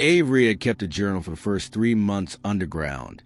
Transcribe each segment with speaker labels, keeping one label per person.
Speaker 1: Avery had kept a journal for the first 3 months underground,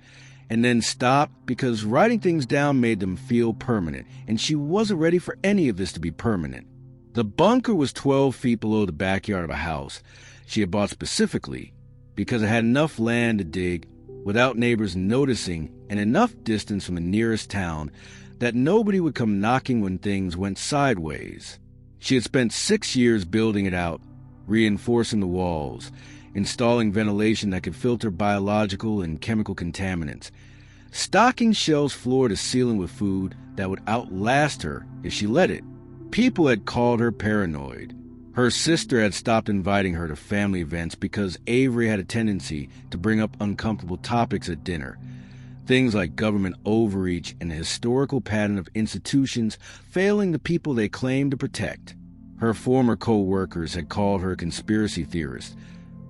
Speaker 1: and then stopped because writing things down made them feel permanent, and she wasn't ready for any of this to be permanent. The bunker was 12 feet below the backyard of a house she had bought specifically because it had enough land to dig without neighbors noticing and enough distance from the nearest town that nobody would come knocking when things went sideways. She had spent 6 years building it out, reinforcing the walls, installing ventilation that could filter biological and chemical contaminants, stocking shelves floor to ceiling with food that would outlast her if she let it. People had called her paranoid. Her sister had stopped inviting her to family events because Avery had a tendency to bring up uncomfortable topics at dinner. Things like government overreach and the historical pattern of institutions failing the people they claimed to protect. Her former co-workers had called her a conspiracy theorist,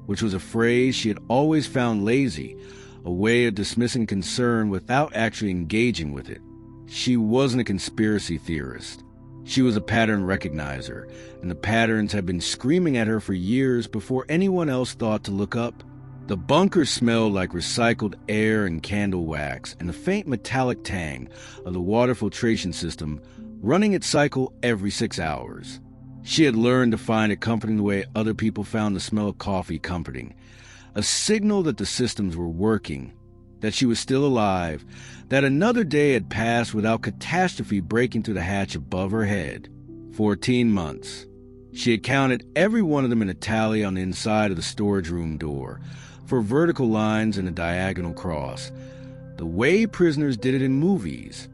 Speaker 1: which was a phrase she had always found lazy, a way of dismissing concern without actually engaging with it. She wasn't a conspiracy theorist. She was a pattern recognizer, and the patterns had been screaming at her for years before anyone else thought to look up. The bunker smelled like recycled air and candle wax and the faint metallic tang of the water filtration system running its cycle every 6 hours. She had learned to find it comforting the way other people found the smell of coffee comforting, a signal that the systems were working, that she was still alive, that another day had passed without catastrophe breaking through the hatch above her head. 14 months. She had counted every one of them in a tally on the inside of the storage room door, for vertical lines and a diagonal cross, the way prisoners did it in movies,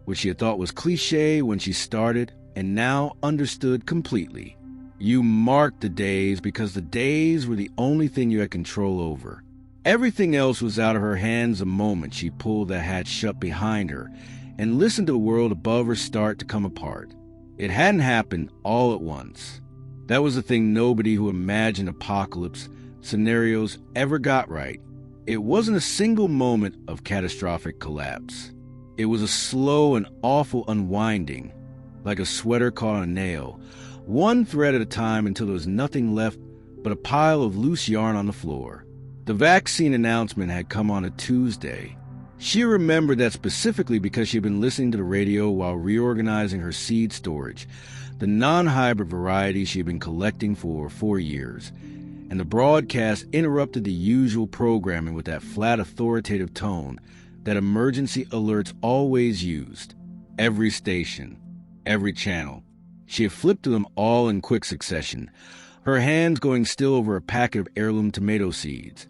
Speaker 1: which she had thought was cliché when she started and now understood completely. You marked the days because the days were the only thing you had control over. Everything else was out of her hands the moment she pulled the hatch shut behind her and listened to the world above her start to come apart. It hadn't happened all at once. That was the thing nobody who imagined apocalypse scenarios ever got right. It wasn't a single moment of catastrophic collapse. It was a slow and awful unwinding, like a sweater caught on a nail, one thread at a time until there was nothing left but a pile of loose yarn on the floor. The vaccine announcement had come on a Tuesday. She remembered that specifically because she had been listening to the radio while reorganizing her seed storage, the non-hybrid variety she had been collecting for 4 years, and the broadcast interrupted the usual programming with that flat authoritative tone that emergency alerts always used. Every station, every channel. She had flipped to them all in quick succession, her hands going still over a packet of heirloom tomato seeds.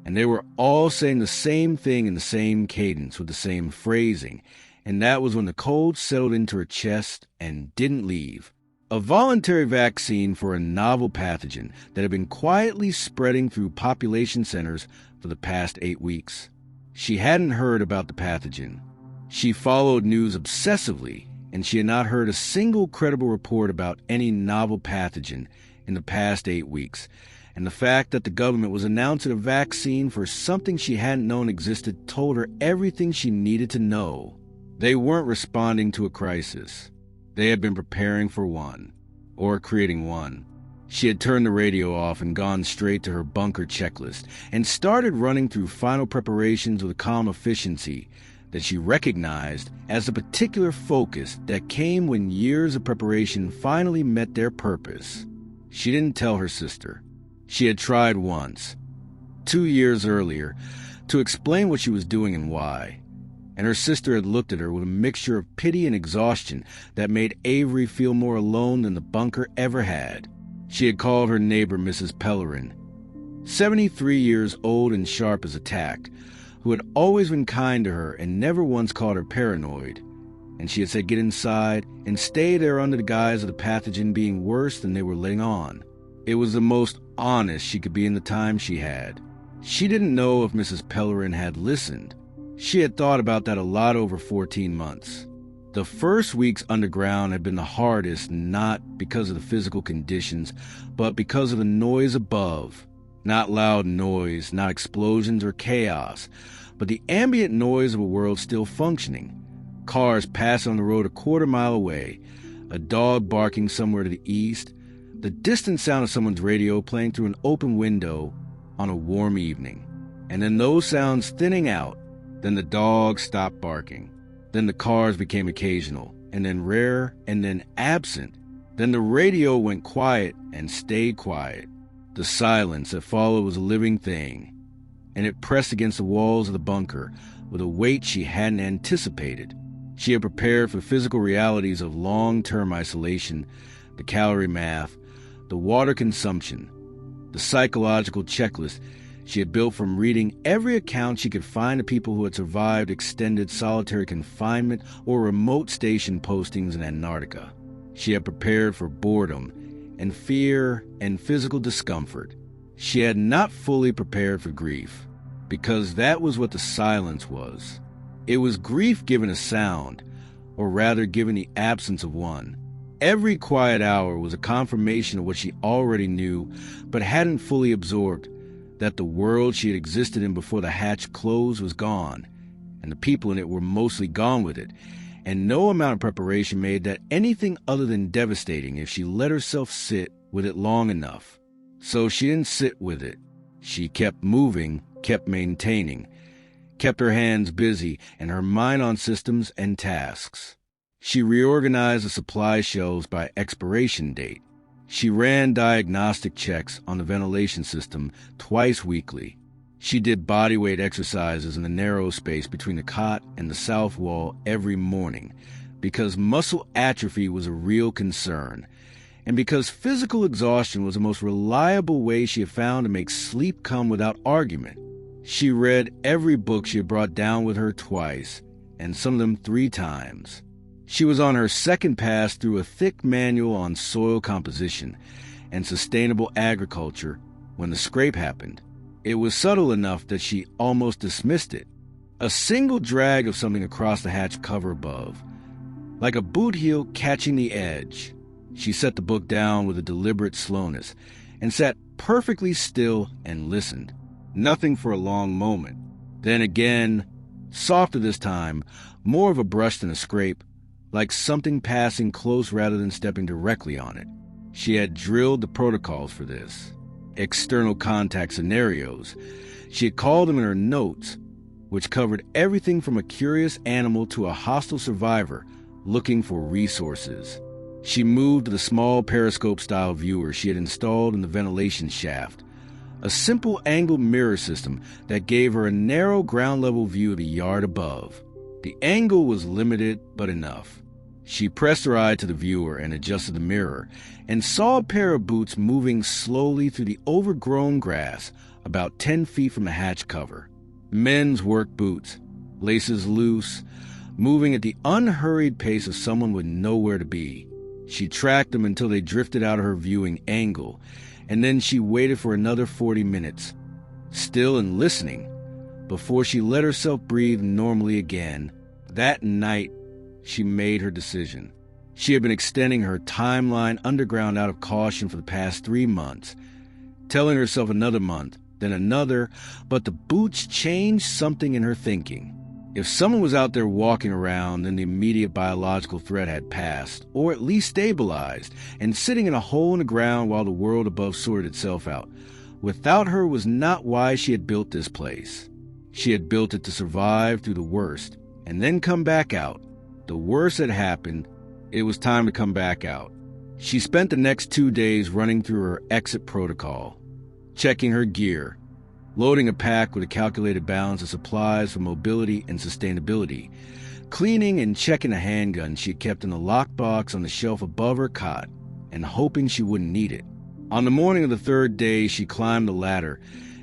Speaker 1: And they were all saying the same thing in the same cadence with the same phrasing, and that was when the cold settled into her chest and didn't leave. A voluntary vaccine for a novel pathogen that had been quietly spreading through population centers for the past 8 weeks. She hadn't heard about the pathogen. She followed news obsessively, and she had not heard a single credible report about any novel pathogen in the past 8 weeks, and the fact that the government was announcing a vaccine for something she hadn't known existed told her everything she needed to know. They weren't responding to a crisis. They had been preparing for one, or creating one. She had turned the radio off and gone straight to her bunker checklist and started running through final preparations with a calm efficiency that she recognized as a particular focus that came when years of preparation finally met their purpose. She didn't tell her sister. She had tried once, 2 years earlier, to explain what she was doing and why, and her sister had looked at her with a mixture of pity and exhaustion that made Avery feel more alone than the bunker ever had. She had called her neighbor Mrs. Pellerin, 73 years old and sharp as a tack, who had always been kind to her and never once called her paranoid, and she had said get inside and stay there under the guise of the pathogen being worse than they were letting on. It was the most honest she could be in the time she had. She didn't know if Mrs. Pellerin had listened. She had thought about that a lot over 14 months. The first weeks underground had been the hardest, not because of the physical conditions, but because of the noise above. Not loud noise, not explosions or chaos, but the ambient noise of a world still functioning. Cars passing on the road a quarter-mile away, a dog barking somewhere to the east, the distant sound of someone's radio playing through an open window, on a warm evening. And then those sounds thinning out, then the dogs stopped barking. Then the cars became occasional, and then rare, and then absent. Then the radio went quiet and stayed quiet. The silence that followed was a living thing, and it pressed against the walls of the bunker with a weight she hadn't anticipated. She had prepared for the physical realities of long-term isolation, the calorie math, the water consumption, the psychological checklist she had built from reading every account she could find of people who had survived extended solitary confinement or remote station postings in Antarctica. She had prepared for boredom and fear and physical discomfort. She had not fully prepared for grief, because that was what the silence was. It was grief given a sound, or rather given the absence of one. Every quiet hour was a confirmation of what she already knew, but hadn't fully absorbed, that the world she had existed in before the hatch closed was gone, and the people in it were mostly gone with it, and no amount of preparation made that anything other than devastating if she let herself sit with it long enough. So she didn't sit with it. She kept moving, kept maintaining, kept her hands busy and her mind on systems and tasks. She reorganized the supply shelves by expiration date. She ran diagnostic checks on the ventilation system twice weekly. She did bodyweight exercises in the narrow space between the cot and the south wall every morning, because muscle atrophy was a real concern, and because physical exhaustion was the most reliable way she had found to make sleep come without argument. She read every book she had brought down with her twice, and some of them 3 times. She was on her second pass through a thick manual on soil composition and sustainable agriculture when the scrape happened. It was subtle enough that she almost dismissed it. A single drag of something across the hatch cover above, like a boot heel catching the edge. She set the book down with a deliberate slowness and sat perfectly still and listened. Nothing for a long moment. Then again, softer this time, more of a brush than a scrape, like something passing close rather than stepping directly on it. She had drilled the protocols for this. External contact scenarios. She had called them in her notes, which covered everything from a curious animal to a hostile survivor looking for resources. She moved to the small periscope-style viewer she had installed in the ventilation shaft, a simple angled mirror system that gave her a narrow ground-level view of the yard above. The angle was limited, but enough. She pressed her eye to the viewer and adjusted the mirror, and saw a pair of boots moving slowly through the overgrown grass about 10 feet from the hatch cover. Men's work boots, laces loose, moving at the unhurried pace of someone with nowhere to be. She tracked them until they drifted out of her viewing angle, and then she waited for another 40 minutes, still and listening, before she let herself breathe normally again. That night, she made her decision. She had been extending her timeline underground out of caution for the past 3 months, telling herself another month, then another, but the boots changed something in her thinking. If someone was out there walking around, then the immediate biological threat had passed, or at least stabilized, and sitting in a hole in the ground while the world above sorted itself out. Without her was not why she had built this place. She had built it to survive through the worst, and then come back out. The worst had happened. It was time to come back out. She spent the next 2 days running through her exit protocol, checking her gear, loading a pack with a calculated balance of supplies for mobility and sustainability, cleaning and checking a handgun she had kept in a lockbox on the shelf above her cot, and hoping she wouldn't need it. On the morning of the 3rd day, she climbed the ladder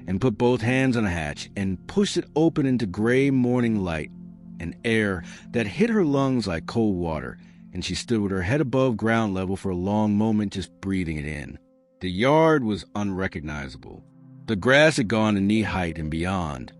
Speaker 1: and put both hands on the hatch and pushed it open into gray morning light and air that hit her lungs like cold water, and she stood with her head above ground level for a long moment, just breathing it in. The yard was unrecognizable. The grass had gone to knee height and beyond,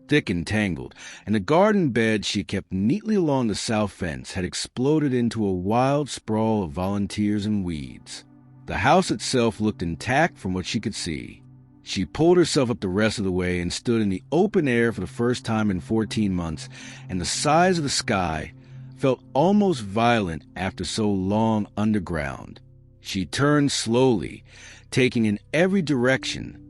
Speaker 1: thick and tangled, and the garden bed she kept neatly along the south fence had exploded into a wild sprawl of volunteers and weeds. The house itself looked intact from what she could see. She pulled herself up the rest of the way and stood in the open air for the first time in 14 months, and the size of the sky felt almost violent after so long underground. She turned slowly, taking in every direction,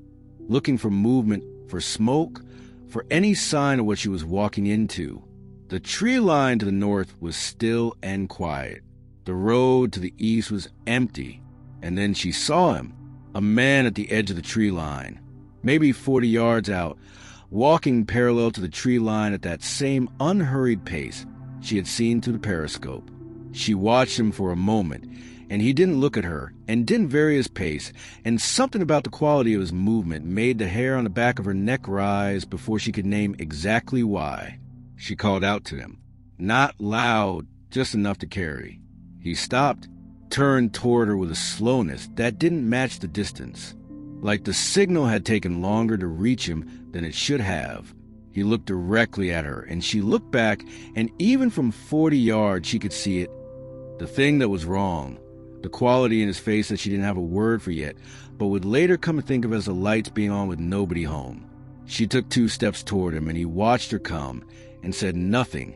Speaker 1: looking for movement, for smoke, for any sign of what she was walking into. The tree line to the north was still and quiet. The road to the east was empty. And then she saw him, a man at the edge of the tree line, maybe 40 yards out, walking parallel to the tree line at that same unhurried pace she had seen through the periscope. She watched him for a moment, and he didn't look at her and didn't vary his pace, and something about the quality of his movement made the hair on the back of her neck rise before she could name exactly why. She called out to him, not loud, just enough to carry. He stopped, turned toward her with a slowness that didn't match the distance, like the signal had taken longer to reach him than it should have. He looked directly at her, and she looked back, and even from 40 yards she could see it. The thing that was wrong, the quality in his face that she didn't have a word for yet, but would later come to think of as the lights being on with nobody home. She took 2 steps toward him, and he watched her come and said nothing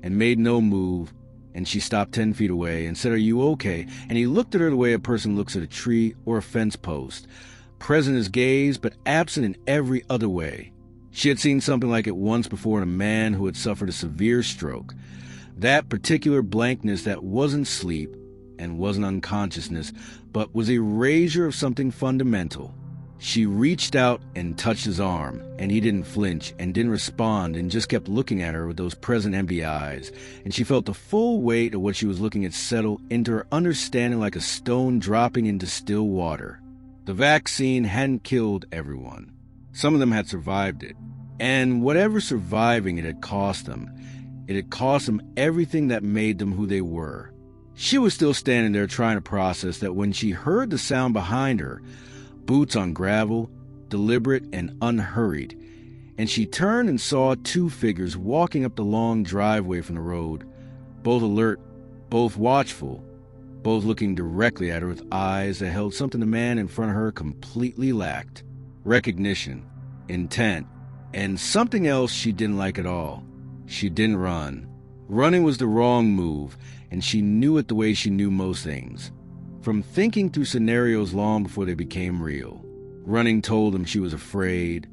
Speaker 1: and made no move, and she stopped 10 feet away and said, "Are you okay?" And he looked at her the way a person looks at a tree or a fence post, present his gaze but absent in every other way. She had seen something like it once before in a man who had suffered a severe stroke. That particular blankness that wasn't sleep and wasn't unconsciousness, but was a erasure of something fundamental. She reached out and touched his arm, and he didn't flinch and didn't respond and just kept looking at her with those present empty eyes, and she felt the full weight of what she was looking at settle into her understanding like a stone dropping into still water. The vaccine hadn't killed everyone. Some of them had survived it, and whatever surviving it had cost them everything that made them who they were. She was still standing there trying to process that when she heard the sound behind her, boots on gravel, deliberate and unhurried, and she turned and saw 2 figures walking up the long driveway from the road, both alert, both watchful, both looking directly at her with eyes that held something the man in front of her completely lacked: recognition, intent, and something else she didn't like at all. She didn't run. Running was the wrong move, and she knew it the way she knew most things, from thinking through scenarios long before they became real. Running told them she was afraid,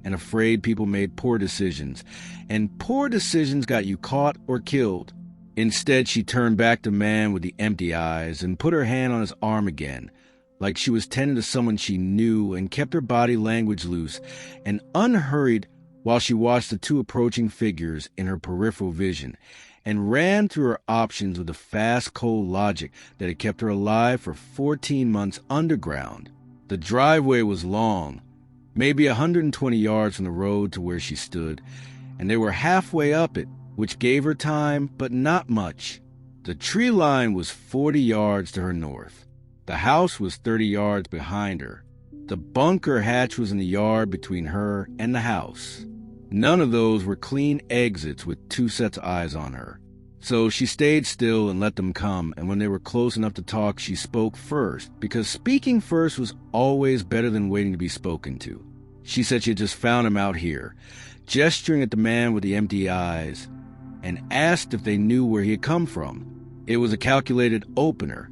Speaker 1: and afraid people made poor decisions, and poor decisions got you caught or killed. Instead, she turned back to the man with the empty eyes and put her hand on his arm again, like she was tending to someone she knew, and kept her body language loose and unhurried while she watched the 2 approaching figures in her peripheral vision, and ran through her options with the fast, cold logic that had kept her alive for 14 months underground. The driveway was long, maybe 120 yards from the road to where she stood, and they were halfway up it, which gave her time, but not much. The tree line was 40 yards to her north. The house was 30 yards behind her. The bunker hatch was in the yard between her and the house. None of those were clean exits with 2 sets of eyes on her. So she stayed still and let them come, and when they were close enough to talk, she spoke first, because speaking first was always better than waiting to be spoken to. She said she had just found him out here, gesturing at the man with the empty eyes, and asked if they knew where he had come from. It was a calculated opener,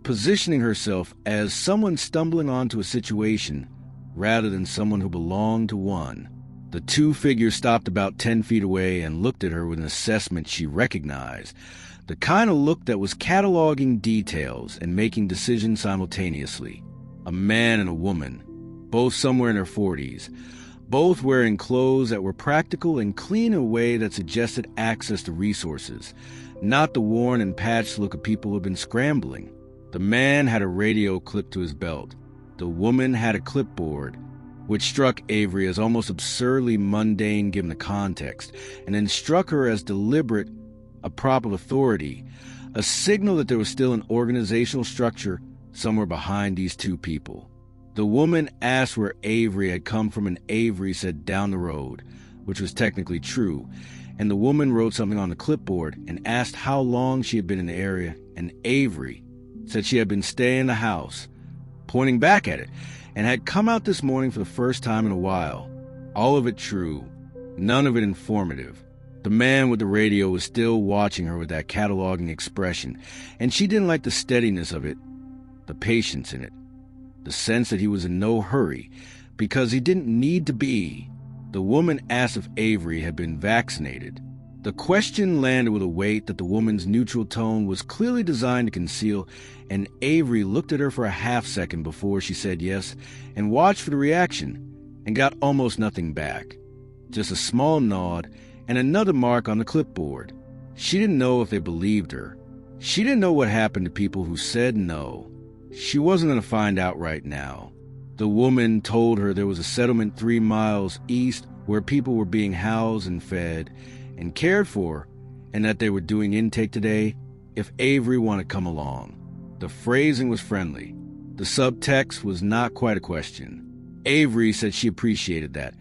Speaker 1: positioning herself as someone stumbling onto a situation rather than someone who belonged to one. The 2 figures stopped about 10 feet away and looked at her with an assessment she recognized, the kind of look that was cataloging details and making decisions simultaneously. A man and a woman, both somewhere in their 40s, both wearing clothes that were practical and clean in a way that suggested access to resources, not the worn and patched look of people who had been scrambling. The man had a radio clipped to his belt. The woman had a clipboard, which struck Avery as almost absurdly mundane given the context, and then struck her as deliberate, a prop of authority, a signal that there was still an organizational structure somewhere behind these 2 people. The woman asked where Avery had come from, and Avery said down the road, which was technically true, and the woman wrote something on the clipboard and asked how long she had been in the area, and Avery said she had been staying in the house, pointing back at it, and had come out this morning for the first time in a while. All of it true, none of it informative. The man with the radio was still watching her with that cataloging expression, and she didn't like the steadiness of it, the patience in it, the sense that he was in no hurry, because he didn't need to be. The woman asked if Avery had been vaccinated. The question landed with a weight that the woman's neutral tone was clearly designed to conceal, and Avery looked at her for a half-second before she said yes and watched for the reaction, and got almost nothing back. Just a small nod and another mark on the clipboard. She didn't know if they believed her. She didn't know what happened to people who said no. She wasn't going to find out right now. The woman told her there was a settlement 3 miles east where people were being housed and fed and cared for, and that they were doing intake today if Avery wanted to come along. The phrasing was friendly. The subtext was not quite a question. Avery said she appreciated that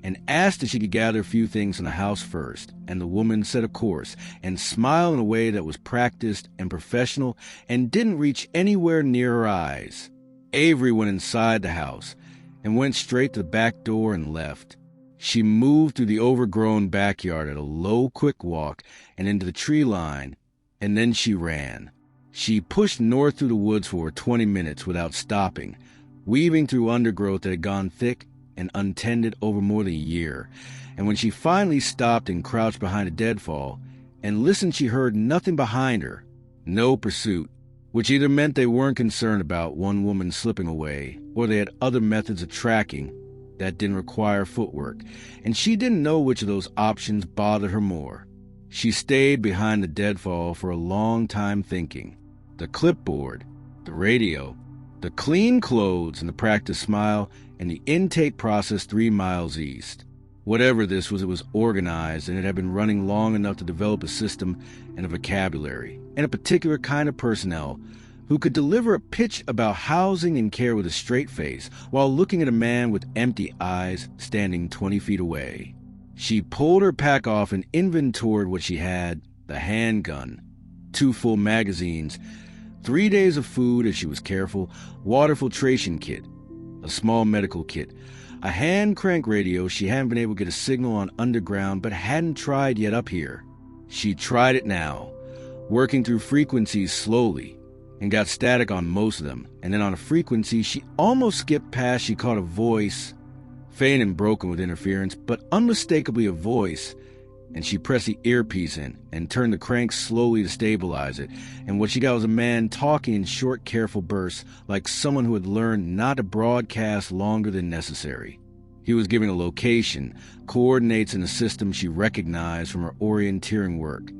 Speaker 1: and asked if she could gather a few things from the house first, and the woman said of course, and smiled in a way that was practiced and professional and didn't reach anywhere near her eyes. Avery went inside the house and went straight to the back door and left. She moved through the overgrown backyard at a low, quick walk and into the tree line, and then she ran. She pushed north through the woods for 20 minutes without stopping, weaving through undergrowth that had gone thick and untended over more than a year, and when she finally stopped and crouched behind a deadfall and listened, she heard nothing behind her, no pursuit, which either meant they weren't concerned about one woman slipping away, or they had other methods of tracking that didn't require footwork, and she didn't know which of those options bothered her more. She stayed behind the deadfall for a long time thinking. The clipboard, the radio, the clean clothes and the practiced smile, and the intake process 3 miles east. Whatever this was, it was organized, and it had been running long enough to develop a system and a vocabulary, and a particular kind of personnel who could deliver a pitch about housing and care with a straight face while looking at a man with empty eyes standing 20 feet away. She pulled her pack off and inventoried what she had: the handgun, 2 full magazines, 3 days of food if she was careful, water filtration kit, a small medical kit, a hand crank radio. She hadn't been able to get a signal on underground but hadn't tried yet up here. She tried it now, working through frequencies slowly, and got static on most of them, and then on a frequency she almost skipped past, she caught a voice, faint and broken with interference, but unmistakably a voice, and she pressed the earpiece in and turned the crank slowly to stabilize it, and what she got was a man talking in short, careful bursts, like someone who had learned not to broadcast longer than necessary. He was giving a location, coordinates in a system she recognized from her orienteering work,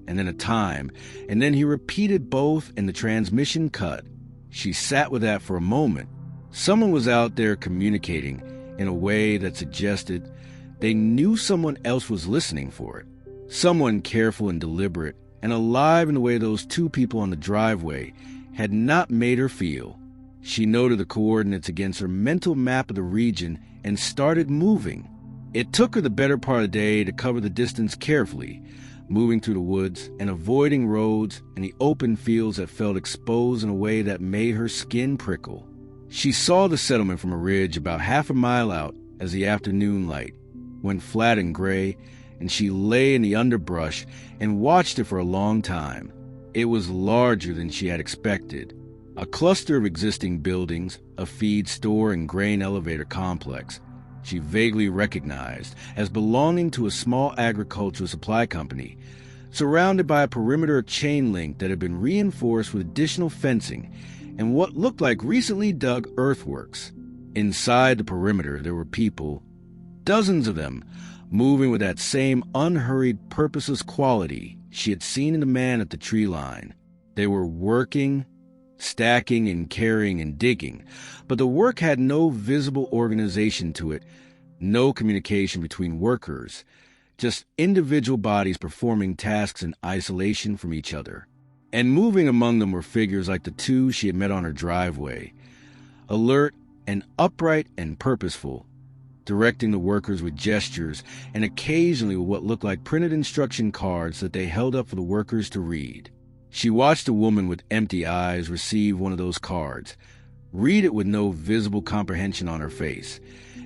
Speaker 1: and then a time, and then he repeated both, and the transmission cut. She sat with that for a moment. Someone was out there communicating in a way that suggested they knew someone else was listening for it. Someone careful and deliberate and alive in the way those 2 people on the driveway had not made her feel. She noted the coordinates against her mental map of the region and started moving. It took her the better part of the day to cover the distance carefully, moving through the woods and avoiding roads and the open fields that felt exposed in a way that made her skin prickle. She saw the settlement from a ridge about half a mile out as the afternoon light went flat and gray, and she lay in the underbrush and watched it for a long time. It was larger than she had expected. A cluster of existing buildings, a feed store and grain elevator complex, she vaguely recognized as belonging to a small agricultural supply company, surrounded by a perimeter of chain link that had been reinforced with additional fencing and what looked like recently dug earthworks. Inside the perimeter there were people, dozens of them, moving with that same unhurried, purposeless quality she had seen in the man at the tree line. They were working, stacking and carrying and digging, but the work had no visible organization to it, no communication between workers, just individual bodies performing tasks in isolation from each other. And moving among them were figures like the 2 she had met on her driveway, alert and upright and purposeful, directing the workers with gestures and occasionally with what looked like printed instruction cards that they held up for the workers to read. She watched a woman with empty eyes receive one of those cards, read it with no visible comprehension on her face,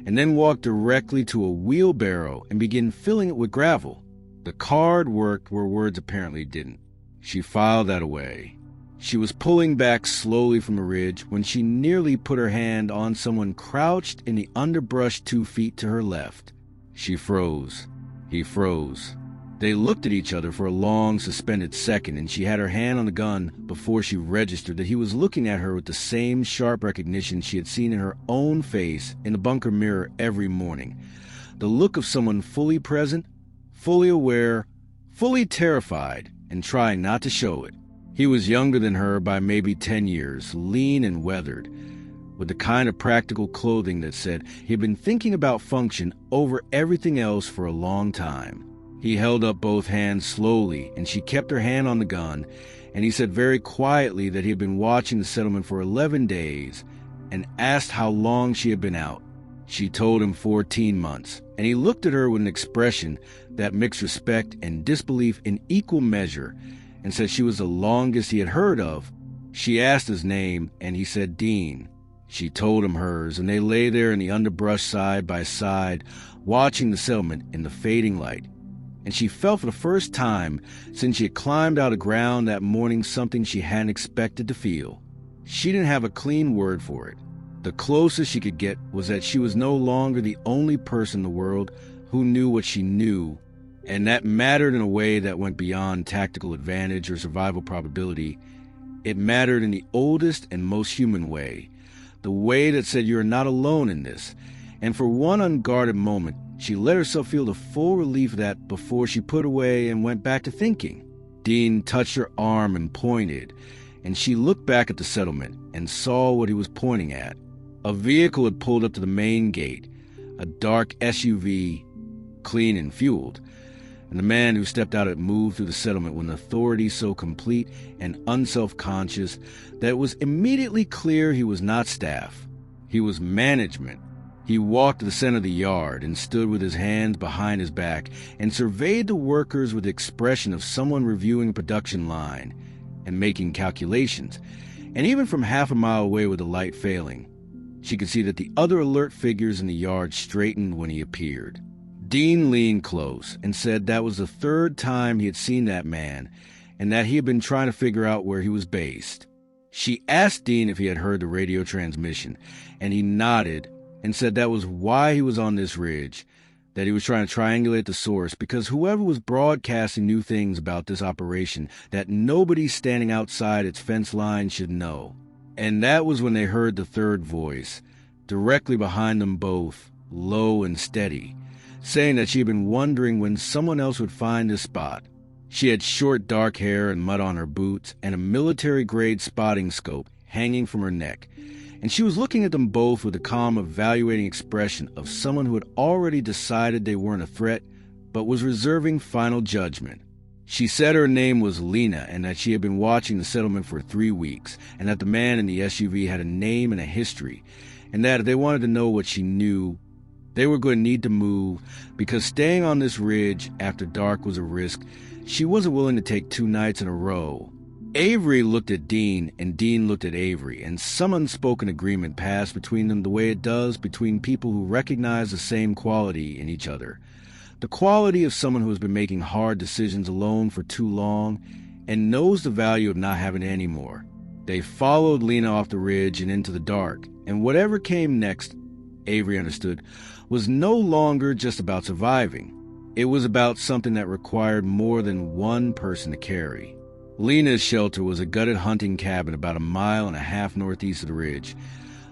Speaker 1: and then walk directly to a wheelbarrow and begin filling it with gravel. The card worked where words apparently didn't. She filed that away. She was pulling back slowly from the ridge when she nearly put her hand on someone crouched in the underbrush 2 feet to her left. She froze. He froze. They looked at each other for a long, suspended second, and she had her hand on the gun before she registered that he was looking at her with the same sharp recognition she had seen in her own face in the bunker mirror every morning. The look of someone fully present, fully aware, fully terrified, and trying not to show it. He was younger than her by maybe 10 years, lean and weathered, with the kind of practical clothing that said he had been thinking about function over everything else for a long time. He held up both hands slowly, and she kept her hand on the gun, and he said very quietly that he had been watching the settlement for 11 days and asked how long she had been out. She told him 14 months, and he looked at her with an expression that mixed respect and disbelief in equal measure and said she was the longest he had heard of. She asked his name, and he said Dean. She told him hers, and they lay there in the underbrush side by side, watching the settlement in the fading light. And she felt for the first time since she had climbed out of ground that morning something she hadn't expected to feel. She didn't have a clean word for it. The closest she could get was that she was no longer the only person in the world who knew what she knew, and that mattered in a way that went beyond tactical advantage or survival probability. It mattered in the oldest and most human way, the way that said you're not alone in this. And for one unguarded moment, she let herself feel the full relief of that before she put away and went back to thinking. Dean touched her arm and pointed, and she looked back at the settlement and saw what he was pointing at. A vehicle had pulled up to the main gate, a dark SUV, clean and fueled, and the man who stepped out had moved through the settlement with an authority so complete and unself-conscious that it was immediately clear he was not staff. He was management. He walked to the center of the yard and stood with his hands behind his back and surveyed the workers with the expression of someone reviewing a production line and making calculations. And even from half a mile away with the light failing, she could see that the other alert figures in the yard straightened when he appeared. Dean leaned close and said that was the 3rd time he had seen that man and that he had been trying to figure out where he was based. She asked Dean if he had heard the radio transmission, and he nodded and said that was why he was on this ridge, that he was trying to triangulate the source because whoever was broadcasting knew things about this operation that nobody standing outside its fence line should know. And that was when they heard the 3rd voice, directly behind them both, low and steady, saying that she had been wondering when someone else would find this spot. She had short dark hair and mud on her boots and a military-grade spotting scope hanging from her neck, and she was looking at them both with a calm, evaluating expression of someone who had already decided they weren't a threat, but was reserving final judgment. She said her name was Lena and that she had been watching the settlement for 3 weeks, and that the man in the SUV had a name and a history, and that if they wanted to know what she knew, they were going to need to move, because staying on this ridge after dark was a risk she wasn't willing to take 2 nights in a row. Avery looked at Dean, and Dean looked at Avery, and some unspoken agreement passed between them the way it does between people who recognize the same quality in each other. The quality of someone who has been making hard decisions alone for too long and knows the value of not having it anymore. They followed Lena off the ridge and into the dark, and whatever came next, Avery understood, was no longer just about surviving. It was about something that required more than one person to carry. Lena's shelter was a gutted hunting cabin about 1.5 miles northeast of the ridge,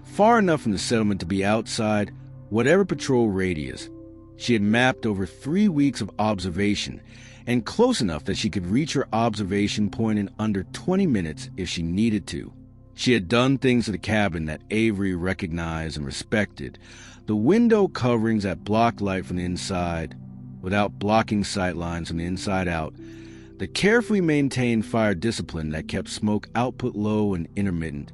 Speaker 1: far enough from the settlement to be outside whatever patrol radius. She had mapped over 3 weeks of observation, and close enough that she could reach her observation point in under 20 minutes if she needed to. She had done things to the cabin that Avery recognized and respected. The window coverings that blocked light from the inside, without blocking sight lines from the inside out. The carefully maintained fire discipline that kept smoke output low and intermittent.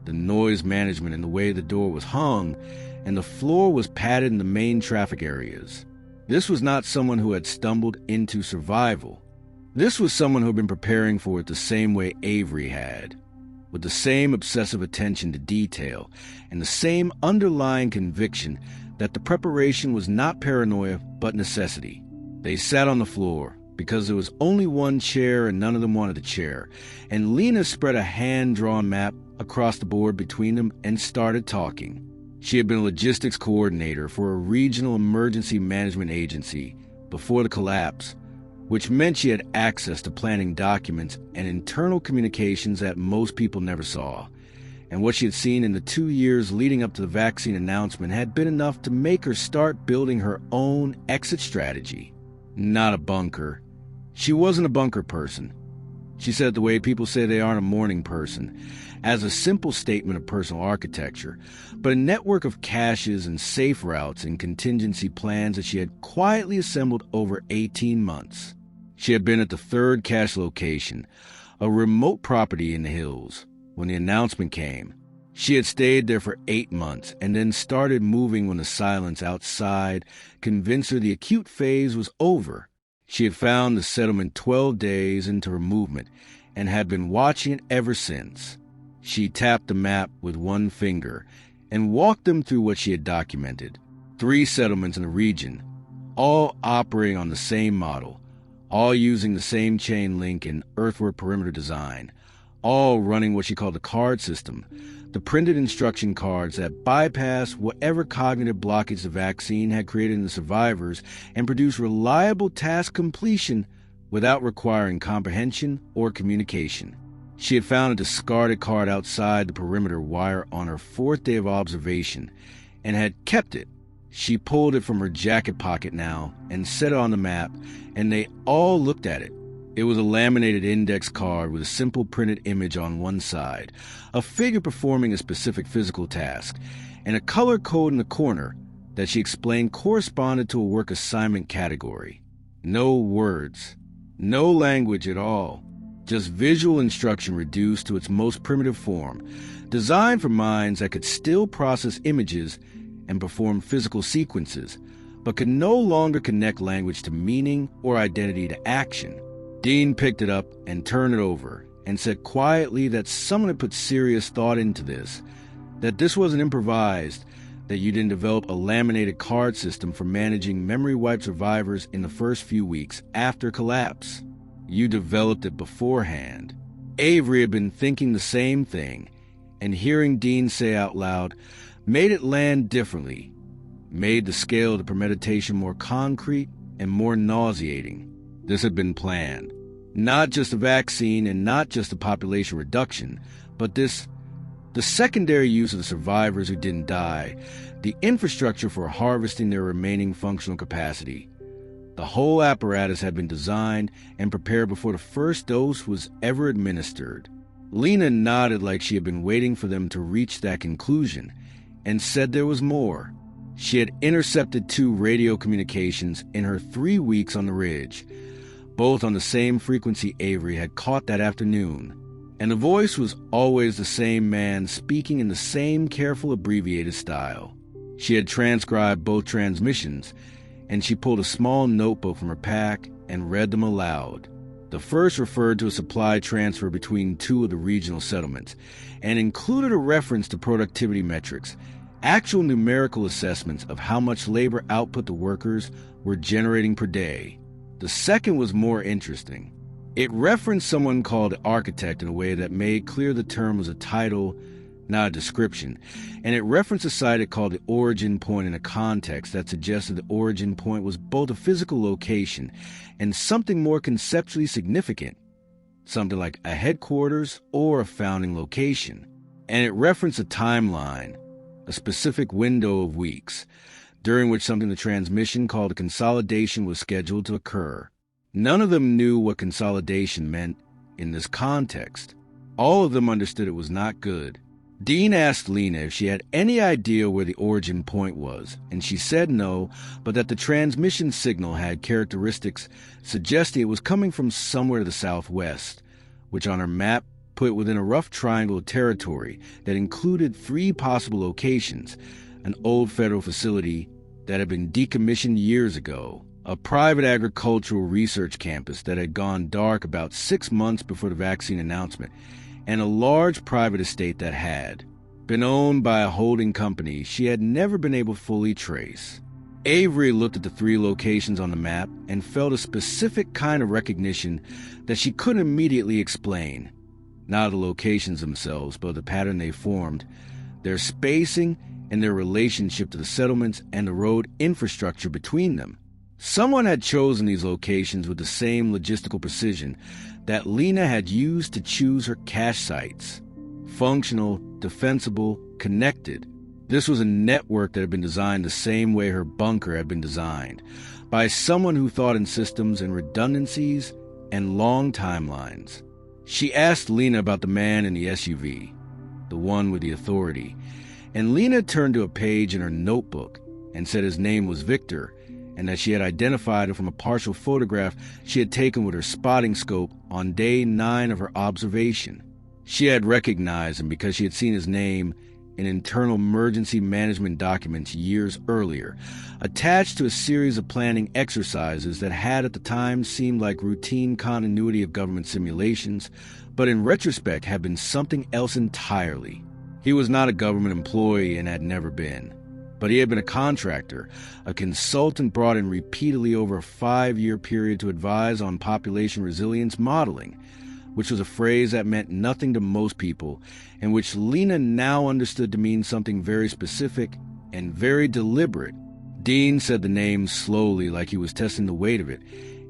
Speaker 1: The noise management and the way the door was hung, and the floor was padded in the main traffic areas. This was not someone who had stumbled into survival. This was someone who had been preparing for it the same way Avery had, with the same obsessive attention to detail and the same underlying conviction that the preparation was not paranoia but necessity. They sat on the floor, because there was only one chair and none of them wanted the chair, and Lena spread a hand-drawn map across the board between them and started talking. She had been a logistics coordinator for a regional emergency management agency before the collapse, which meant she had access to planning documents and internal communications that most people never saw. And what she had seen in the 2 years leading up to the vaccine announcement had been enough to make her start building her own exit strategy. Not a bunker. She wasn't a bunker person. She said it the way people say they aren't a morning person, as a simple statement of personal architecture, but a network of caches and safe routes and contingency plans that she had quietly assembled over 18 months. She had been at the third cache location, a remote property in the hills, when the announcement came. She had stayed there for 8 months and then started moving when the silence outside convinced her the acute phase was over. She had found the settlement 12 days into her movement and had been watching it ever since. She tapped the map with one finger and walked them through what she had documented. 3 settlements in the region, all operating on the same model, all using the same chain link and earthwork perimeter design, all running what she called the card system, the printed instruction cards that bypass whatever cognitive blockage the vaccine had created in the survivors and produce reliable task completion without requiring comprehension or communication. She had found a discarded card outside the perimeter wire on her 4th day of observation and had kept it. She pulled it from her jacket pocket now and set it on the map, and they all looked at it. It was a laminated index card with a simple printed image on one side, a figure performing a specific physical task, and a color code in the corner that she explained corresponded to a work assignment category. No words, no language at all, just visual instruction reduced to its most primitive form, designed for minds that could still process images and perform physical sequences, but could no longer connect language to meaning or identity to action. Dean picked it up and turned it over and said quietly that someone had put serious thought into this, that this wasn't improvised, that you didn't develop a laminated card system for managing memory wipe survivors in the first few weeks after collapse. You developed it beforehand. Avery had been thinking the same thing, and hearing Dean say out loud made it land differently, made the scale of the premeditation more concrete and more nauseating. This had been planned. Not just a vaccine and not just a population reduction, but the secondary use of the survivors who didn't die, the infrastructure for harvesting their remaining functional capacity. The whole apparatus had been designed and prepared before the first dose was ever administered. Lena nodded like she had been waiting for them to reach that conclusion, and said there was more. She had intercepted 2 radio communications in her 3 weeks on the ridge, both on the same frequency Avery had caught that afternoon, and the voice was always the same man speaking in the same careful abbreviated style. She had transcribed both transmissions, and she pulled a small notebook from her pack and read them aloud. The first referred to a supply transfer between 2 of the regional settlements, and included a reference to productivity metrics, actual numerical assessments of how much labor output the workers were generating per day. The second was more interesting. It referenced someone called the architect in a way that made clear the term was a title, not a description, and it referenced a site it called the origin point in a context that suggested the origin point was both a physical location and something more conceptually significant, something like a headquarters or a founding location. And it referenced a timeline, a specific window of weeks, during which something the transmission called a consolidation was scheduled to occur. None of them knew what consolidation meant in this context. All of them understood it was not good. Dean asked Lena if she had any idea where the origin point was, and she said no, but that the transmission signal had characteristics suggesting it was coming from somewhere to the southwest, which on her map put it within a rough triangle of territory that included 3 possible locations: an old federal facility that had been decommissioned years ago, a private agricultural research campus that had gone dark about 6 months before the vaccine announcement, and a large private estate that had been owned by a holding company she had never been able to fully trace. Avery looked at the 3 locations on the map and felt a specific kind of recognition that she couldn't immediately explain. Not the locations themselves, but the pattern they formed, their spacing, and their relationship to the settlements and the road infrastructure between them. Someone had chosen these locations with the same logistical precision that Lena had used to choose her cache sites. Functional, defensible, connected. This was a network that had been designed the same way her bunker had been designed, by someone who thought in systems and redundancies and long timelines. She asked Lena about the man in the SUV, the one with the authority, and Lena turned to a page in her notebook and said his name was Victor, and that she had identified him from a partial photograph she had taken with her spotting scope on day 9 of her observation. She had recognized him because she had seen his name in internal emergency management documents years earlier, attached to a series of planning exercises that had at the time seemed like routine continuity of government simulations, but in retrospect had been something else entirely. He was not a government employee and had never been. But he had been a contractor, a consultant brought in repeatedly over a 5-year period to advise on population resilience modeling, which was a phrase that meant nothing to most people, and which Lena now understood to mean something very specific and very deliberate. Dean said the name slowly like he was testing the weight of it,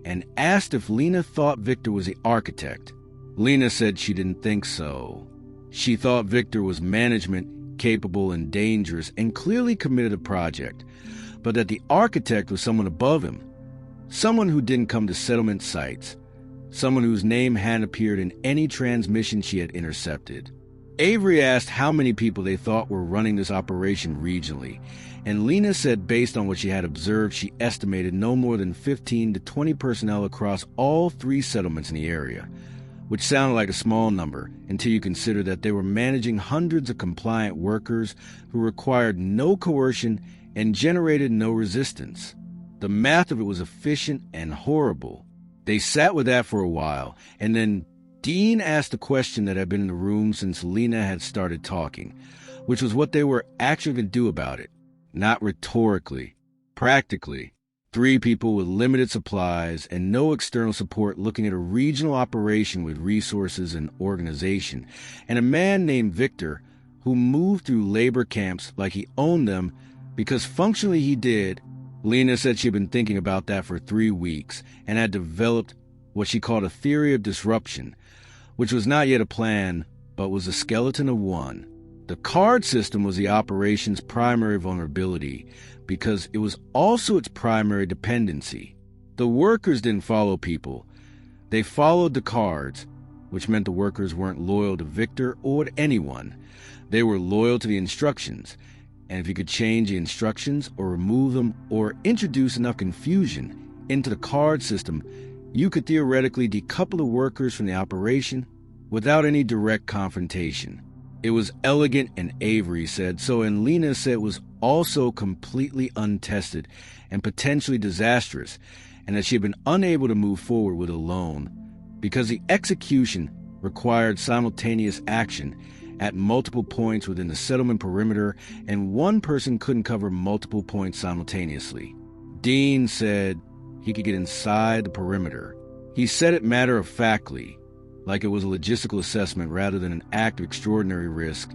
Speaker 1: and asked if Lena thought Victor was the architect. Lena said she didn't think so. She thought Victor was management, capable and dangerous, and clearly committed to the project, but that the architect was someone above him, someone who didn't come to settlement sites, someone whose name hadn't appeared in any transmission she had intercepted. Avery asked how many people they thought were running this operation regionally, and Lena said based on what she had observed, she estimated no more than 15 to 20 personnel across all 3 settlements in the area, which sounded like a small number until you consider that they were managing hundreds of compliant workers who required no coercion and generated no resistance. The math of it was efficient and horrible. They sat with that for a while, and then Dean asked a question that had been in the room since Lena had started talking, which was what they were actually going to do about it. Not rhetorically, practically. 3 people with limited supplies and no external support looking at a regional operation with resources and organization, and a man named Victor who moved through labor camps like he owned them because functionally he did. Lena said she had been thinking about that for 3 weeks and had developed what she called a theory of disruption, which was not yet a plan, but was a skeleton of one. The card system was the operation's primary vulnerability because it was also its primary dependency. The workers didn't follow people. They followed the cards, which meant the workers weren't loyal to Victor or to anyone. They were loyal to the instructions, and if you could change the instructions or remove them or introduce enough confusion into the card system, you could theoretically decouple the workers from the operation without any direct confrontation. It was elegant, and Avery said so, and Lena said it was also completely untested and potentially disastrous, and that she had been unable to move forward with it alone because the execution required simultaneous action at multiple points within the settlement perimeter, and one person couldn't cover multiple points simultaneously. Dean said he could get inside the perimeter. He said it matter-of-factly, like it was a logistical assessment rather than an act of extraordinary risk,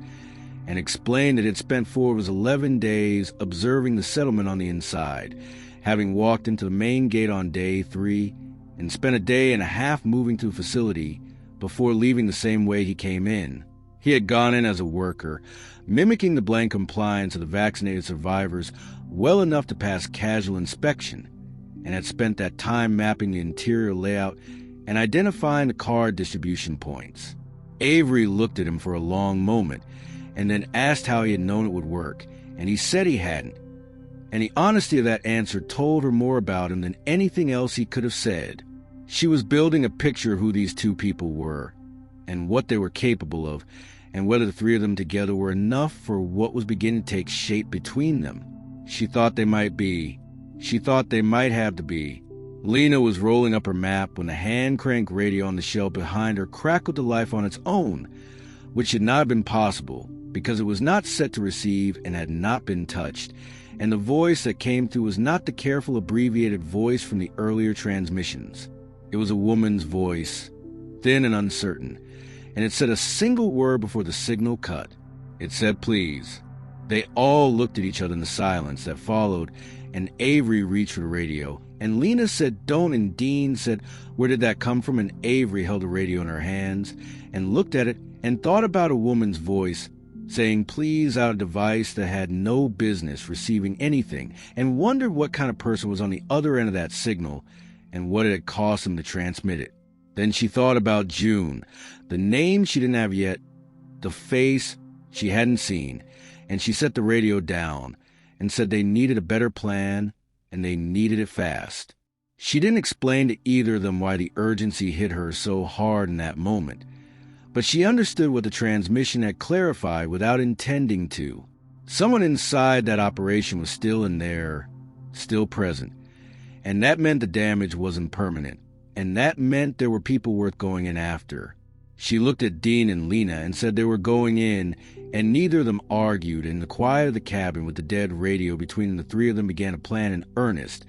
Speaker 1: and explained that it spent 4 of his 11 days observing the settlement on the inside, having walked into the main gate on day 3 and spent a day and a half moving through the facility before leaving the same way he came in. He had gone in as a worker, mimicking the blank compliance of the vaccinated survivors well enough to pass casual inspection, and had spent that time mapping the interior layout and identifying the card distribution points. Avery looked at him for a long moment, and then asked how he had known it would work, and he said he hadn't. And the honesty of that answer told her more about him than anything else he could have said. She was building a picture of who these 2 people were, and what they were capable of, and whether the 3 of them together were enough for what was beginning to take shape between them. She thought they might have to be. Lena was rolling up her map when the hand-crank radio on the shelf behind her crackled to life on its own, which should not have been possible because it was not set to receive and had not been touched, and the voice that came through was not the careful abbreviated voice from the earlier transmissions. It was a woman's voice, thin and uncertain, and it said a single word before the signal cut. It said, "Please." They all looked at each other in the silence that followed, and Avery reached for the radio, and Lena said, "Don't," and Dean said, "Where did that come from?" And Avery held the radio in her hands and looked at it and thought about a woman's voice saying "please" out of a device that had no business receiving anything, and wondered what kind of person was on the other end of that signal and what it had cost them to transmit it. Then she thought about June, the name she didn't have yet, the face she hadn't seen, and she set the radio down and said they needed a better plan and they needed it fast. She didn't explain to either of them why the urgency hit her so hard in that moment, but she understood what the transmission had clarified without intending to. Someone inside that operation was still in there, still present, and that meant the damage wasn't permanent, and that meant there were people worth going in after. She looked at Dean and Lena and said they were going in, and neither of them argued. In the quiet of the cabin with the dead radio between the three of them began a plan in earnest,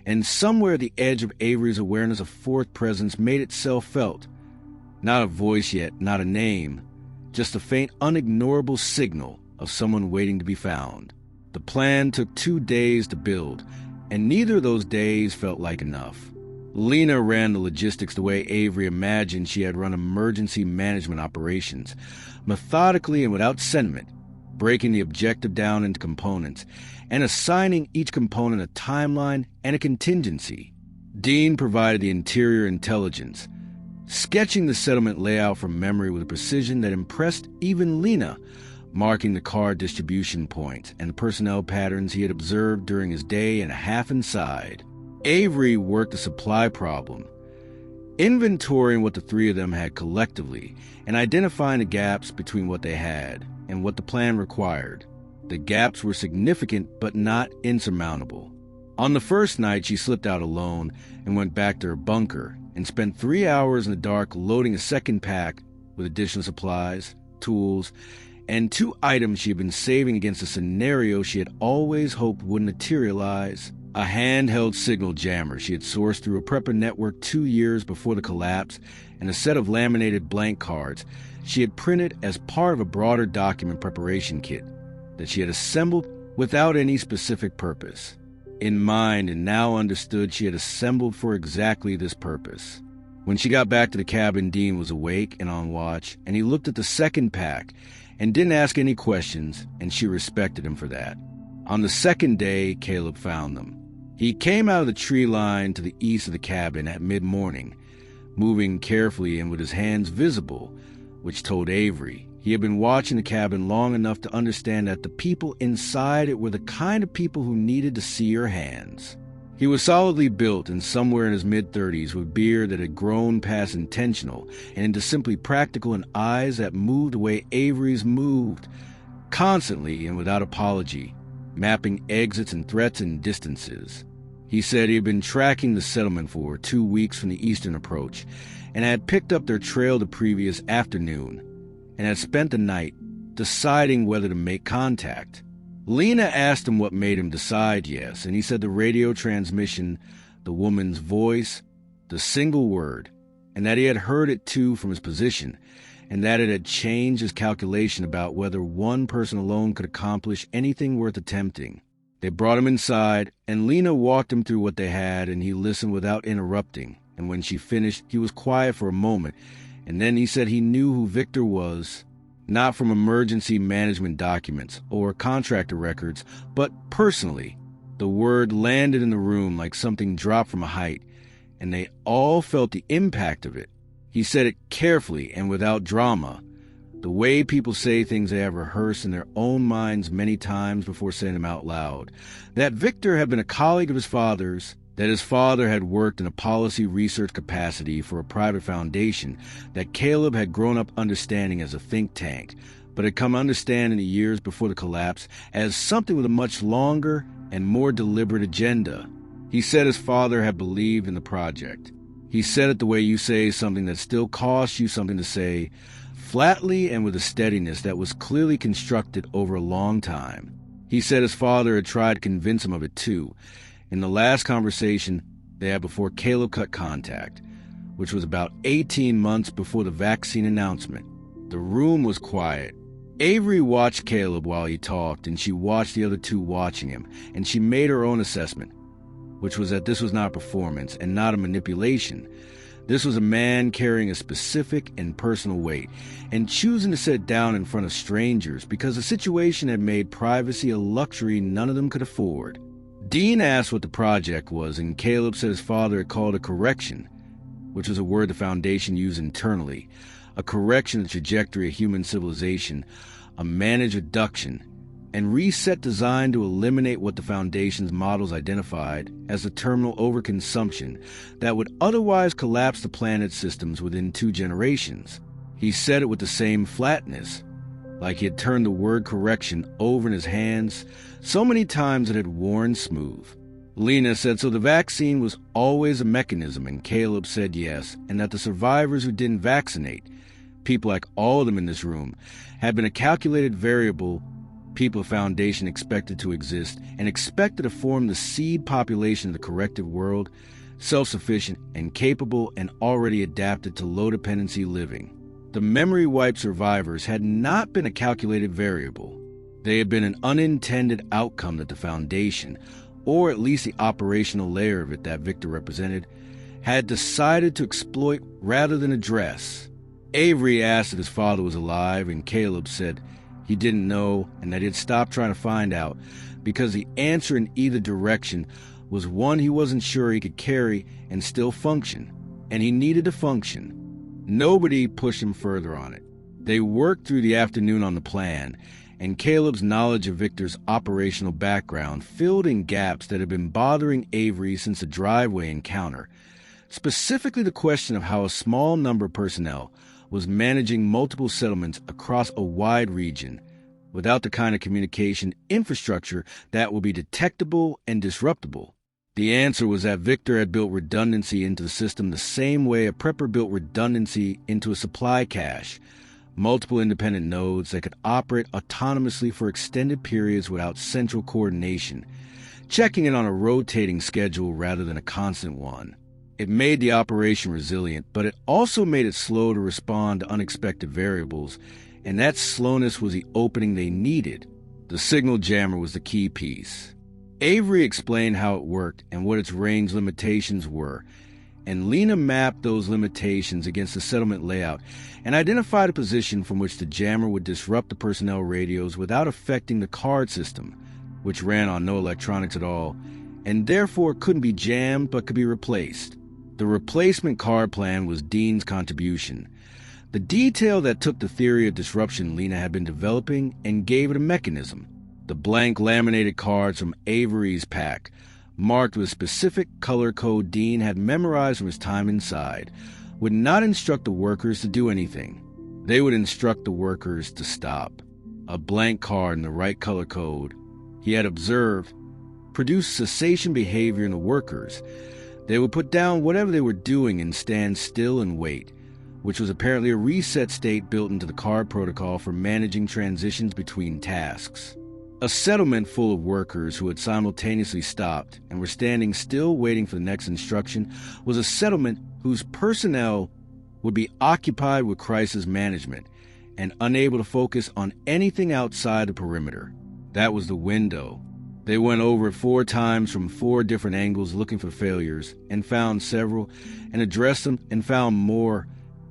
Speaker 1: and somewhere the edge of Avery's awareness of fourth presence made itself felt. Not a voice yet, not a name, just a faint, unignorable signal of someone waiting to be found. The plan took 2 days to build, and neither of those days felt like enough. Lena ran the logistics the way Avery imagined she had run emergency management operations, methodically and without sentiment, breaking the objective down into components, and assigning each component a timeline and a contingency. Dean provided the interior intelligence, sketching the settlement layout from memory with a precision that impressed even Lena, marking the car distribution points and the personnel patterns he had observed during his day and a half inside. Avery worked the supply problem, inventorying what the three of them had collectively and identifying the gaps between what they had and what the plan required. The gaps were significant but not insurmountable. On the first night, she slipped out alone and went back to her bunker and spent 3 hours in the dark loading a second pack with additional supplies, tools, and 2 items she had been saving against a scenario she had always hoped wouldn't materialize. A handheld signal jammer she had sourced through a prepper network 2 years before the collapse, and a set of laminated blank cards she had printed as part of a broader document preparation kit that she had assembled without any specific purpose in mind, and now understood she had assembled for exactly this purpose. When she got back to the cabin, Dean was awake and on watch, and he looked at the second pack and didn't ask any questions, and she respected him for that. On the second day, Caleb found them. He came out of the tree line to the east of the cabin at mid-morning, moving carefully and with his hands visible, which told Avery he had been watching the cabin long enough to understand that the people inside it were the kind of people who needed to see her hands. He was solidly built and somewhere in his mid-30s with beard that had grown past intentional and into simply practical and eyes that moved the way Avery's moved, constantly and without apology, mapping exits and threats and distances. He said he had been tracking the settlement for 2 weeks from the eastern approach and had picked up their trail the previous afternoon and had spent the night deciding whether to make contact. Lena asked him what made him decide yes, and he said the radio transmission, the woman's voice, the single word, and that he had heard it too from his position, and that it had changed his calculation about whether one person alone could accomplish anything worth attempting. They brought him inside, and Lena walked him through what they had, and he listened without interrupting, and when she finished, he was quiet for a moment, and then he said he knew who Victor was, not from emergency management documents or contractor records, but personally. The word landed in the room like something dropped from a height, and they all felt the impact of it. He said it carefully and without drama, the way people say things they have rehearsed in their own minds many times before saying them out loud. That Victor had been a colleague of his father's, that his father had worked in a policy research capacity for a private foundation, that Caleb had grown up understanding as a think tank, but had come to understand in the years before the collapse as something with a much longer and more deliberate agenda. He said his father had believed in the project. He said it the way you say something that still costs you something to say, flatly and with a steadiness that was clearly constructed over a long time. He said his father had tried to convince him of it too, in the last conversation they had before Caleb cut contact, which was about 18 months before the vaccine announcement. The room was quiet. Avery watched Caleb while he talked, and she watched the other two watching him, and she made her own assessment, which was that this was not performance and not a manipulation. This was a man carrying a specific and personal weight, and choosing to sit down in front of strangers because the situation had made privacy a luxury none of them could afford. Dean asked what the project was, and Caleb said his father had called it correction, which was a word the Foundation used internally. A correction of the trajectory of human civilization, a managed reduction, and reset designed to eliminate what the Foundation's models identified as the terminal overconsumption that would otherwise collapse the planet's systems within 2 generations. He said it with the same flatness, like he had turned the word correction over in his hands so many times it had worn smooth. Lena said so the vaccine was always a mechanism, and Caleb said yes, and that the survivors who didn't vaccinate, people like all of them in this room, had been a calculated variable people Foundation expected to exist and expected to form the seed population of the corrective world, self-sufficient and capable and already adapted to low-dependency living. The memory-wiped survivors had not been a calculated variable. They had been an unintended outcome that the Foundation, or at least the operational layer of it that Victor represented, had decided to exploit rather than address. Avery asked if his father was alive, and Caleb said he didn't know and that he had stopped trying to find out because the answer in either direction was one he wasn't sure he could carry and still function, and he needed to function. Nobody pushed him further on it. They worked through the afternoon on the plan, and Caleb's knowledge of Victor's operational background filled in gaps that had been bothering Avery since the driveway encounter, specifically the question of how a small number of personnel was managing multiple settlements across a wide region without the kind of communication infrastructure that would be detectable and disruptible. The answer was that Victor had built redundancy into the system the same way a prepper built redundancy into a supply cache, multiple independent nodes that could operate autonomously for extended periods without central coordination, checking in on a rotating schedule rather than a constant one. It made the operation resilient, but it also made it slow to respond to unexpected variables, and that slowness was the opening they needed. The signal jammer was the key piece. Avery explained how it worked and what its range limitations were, and Lena mapped those limitations against the settlement layout and identified a position from which the jammer would disrupt the personnel radios without affecting the card system, which ran on no electronics at all, and therefore couldn't be jammed but could be replaced. The replacement card plan was Dean's contribution, the detail that took the theory of disruption Lena had been developing and gave it a mechanism. The blank laminated cards from Avery's pack, marked with specific color code Dean had memorized from his time inside, would not instruct the workers to do anything. They would instruct the workers to stop. A blank card in the right color code, he had observed, produced cessation behavior in the workers. They would put down whatever they were doing and stand still and wait, which was apparently a reset state built into the card protocol for managing transitions between tasks. A settlement full of workers who had simultaneously stopped and were standing still waiting for the next instruction was a settlement whose personnel would be occupied with crisis management and unable to focus on anything outside the perimeter. That was the window. They went over it 4 times from 4 different angles looking for failures and found several and addressed them and found more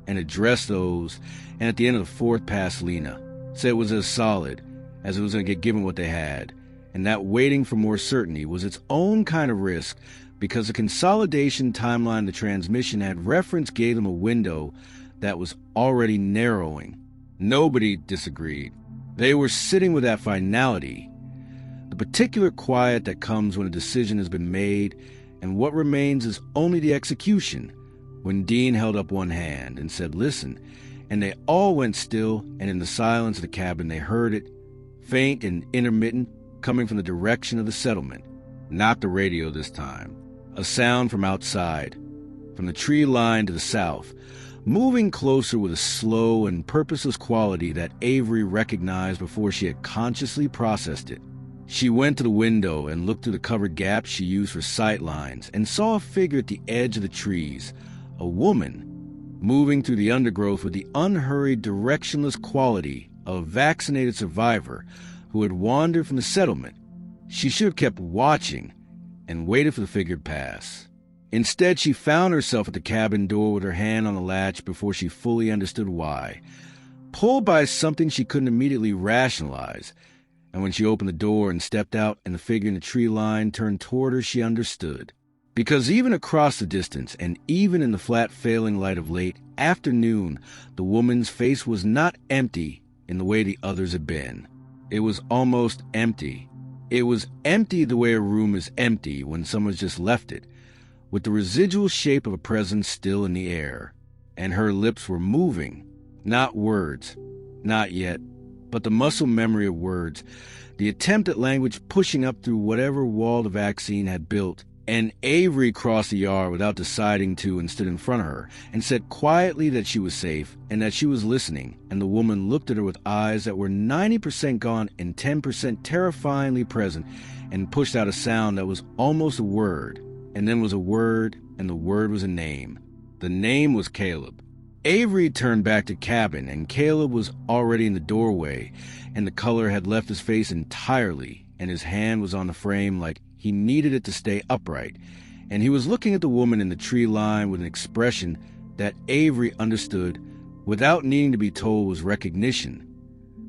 Speaker 1: and addressed those, and at the end of the 4th pass Lena said it was as solid as it was going to get given what they had, and that waiting for more certainty was its own kind of risk because the consolidation timeline of the transmission had reference gave them a window that was already narrowing. Nobody disagreed. They were sitting with that finality, the particular quiet that comes when a decision has been made and what remains is only the execution, when Dean held up one hand and said, "Listen," and they all went still, and in the silence of the cabin they heard it, faint and intermittent, coming from the direction of the settlement. Not the radio this time. A sound from outside, from the tree line to the south, moving closer with a slow and purposeless quality that Avery recognized before she had consciously processed it. She went to the window and looked through the covered gaps she used for sight lines and saw a figure at the edge of the trees, a woman, moving through the undergrowth with the unhurried, directionless quality of a vaccinated survivor who had wandered from the settlement. She should have kept watching and waited for the figure to pass. Instead, she found herself at the cabin door with her hand on the latch before she fully understood why. Pulled by something she couldn't immediately rationalize, and when she opened the door and stepped out and the figure in the tree line turned toward her, she understood. Because even across the distance, and even in the flat failing light of late afternoon, the woman's face was not empty in the way the others had been. It was almost empty. It was empty the way a room is empty when someone's just left it, with the residual shape of a presence still in the air. And her lips were moving, not words, not yet, but the muscle memory of words, the attempt at language pushing up through whatever wall the vaccine had built. And Avery crossed the yard without deciding to and stood in front of her and said quietly that she was safe and that she was listening, and the woman looked at her with eyes that were 90% gone and 10% terrifyingly present and pushed out a sound that was almost a word, and then was a word, and the word was a name. The name was Caleb. Avery turned back to cabin, and Caleb was already in the doorway, and the color had left his face entirely, and his hand was on the frame like he needed it to stay upright, and he was looking at the woman in the tree line with an expression that Avery understood without needing to be told was recognition,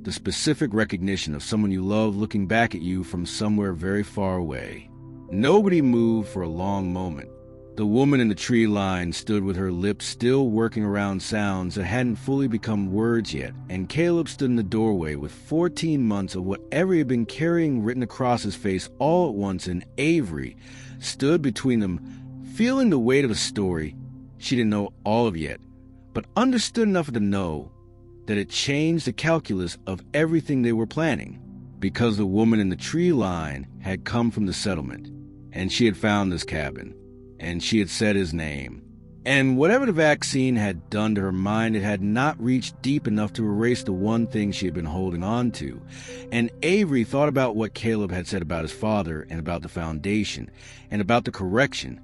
Speaker 1: the specific recognition of someone you love looking back at you from somewhere very far away. Nobody moved for a long moment. The woman in the tree line stood with her lips still working around sounds that hadn't fully become words yet, and Caleb stood in the doorway with 14 months of whatever he had been carrying written across his face all at once, and Avery stood between them, feeling the weight of a story she didn't know all of yet, but understood enough to know that it changed the calculus of everything they were planning, because the woman in the tree line had come from the settlement, and she had found this cabin. And she had said his name. And whatever the vaccine had done to her mind, it had not reached deep enough to erase the one thing she had been holding on to. And Avery thought about what Caleb had said about his father and about the foundation and about the correction.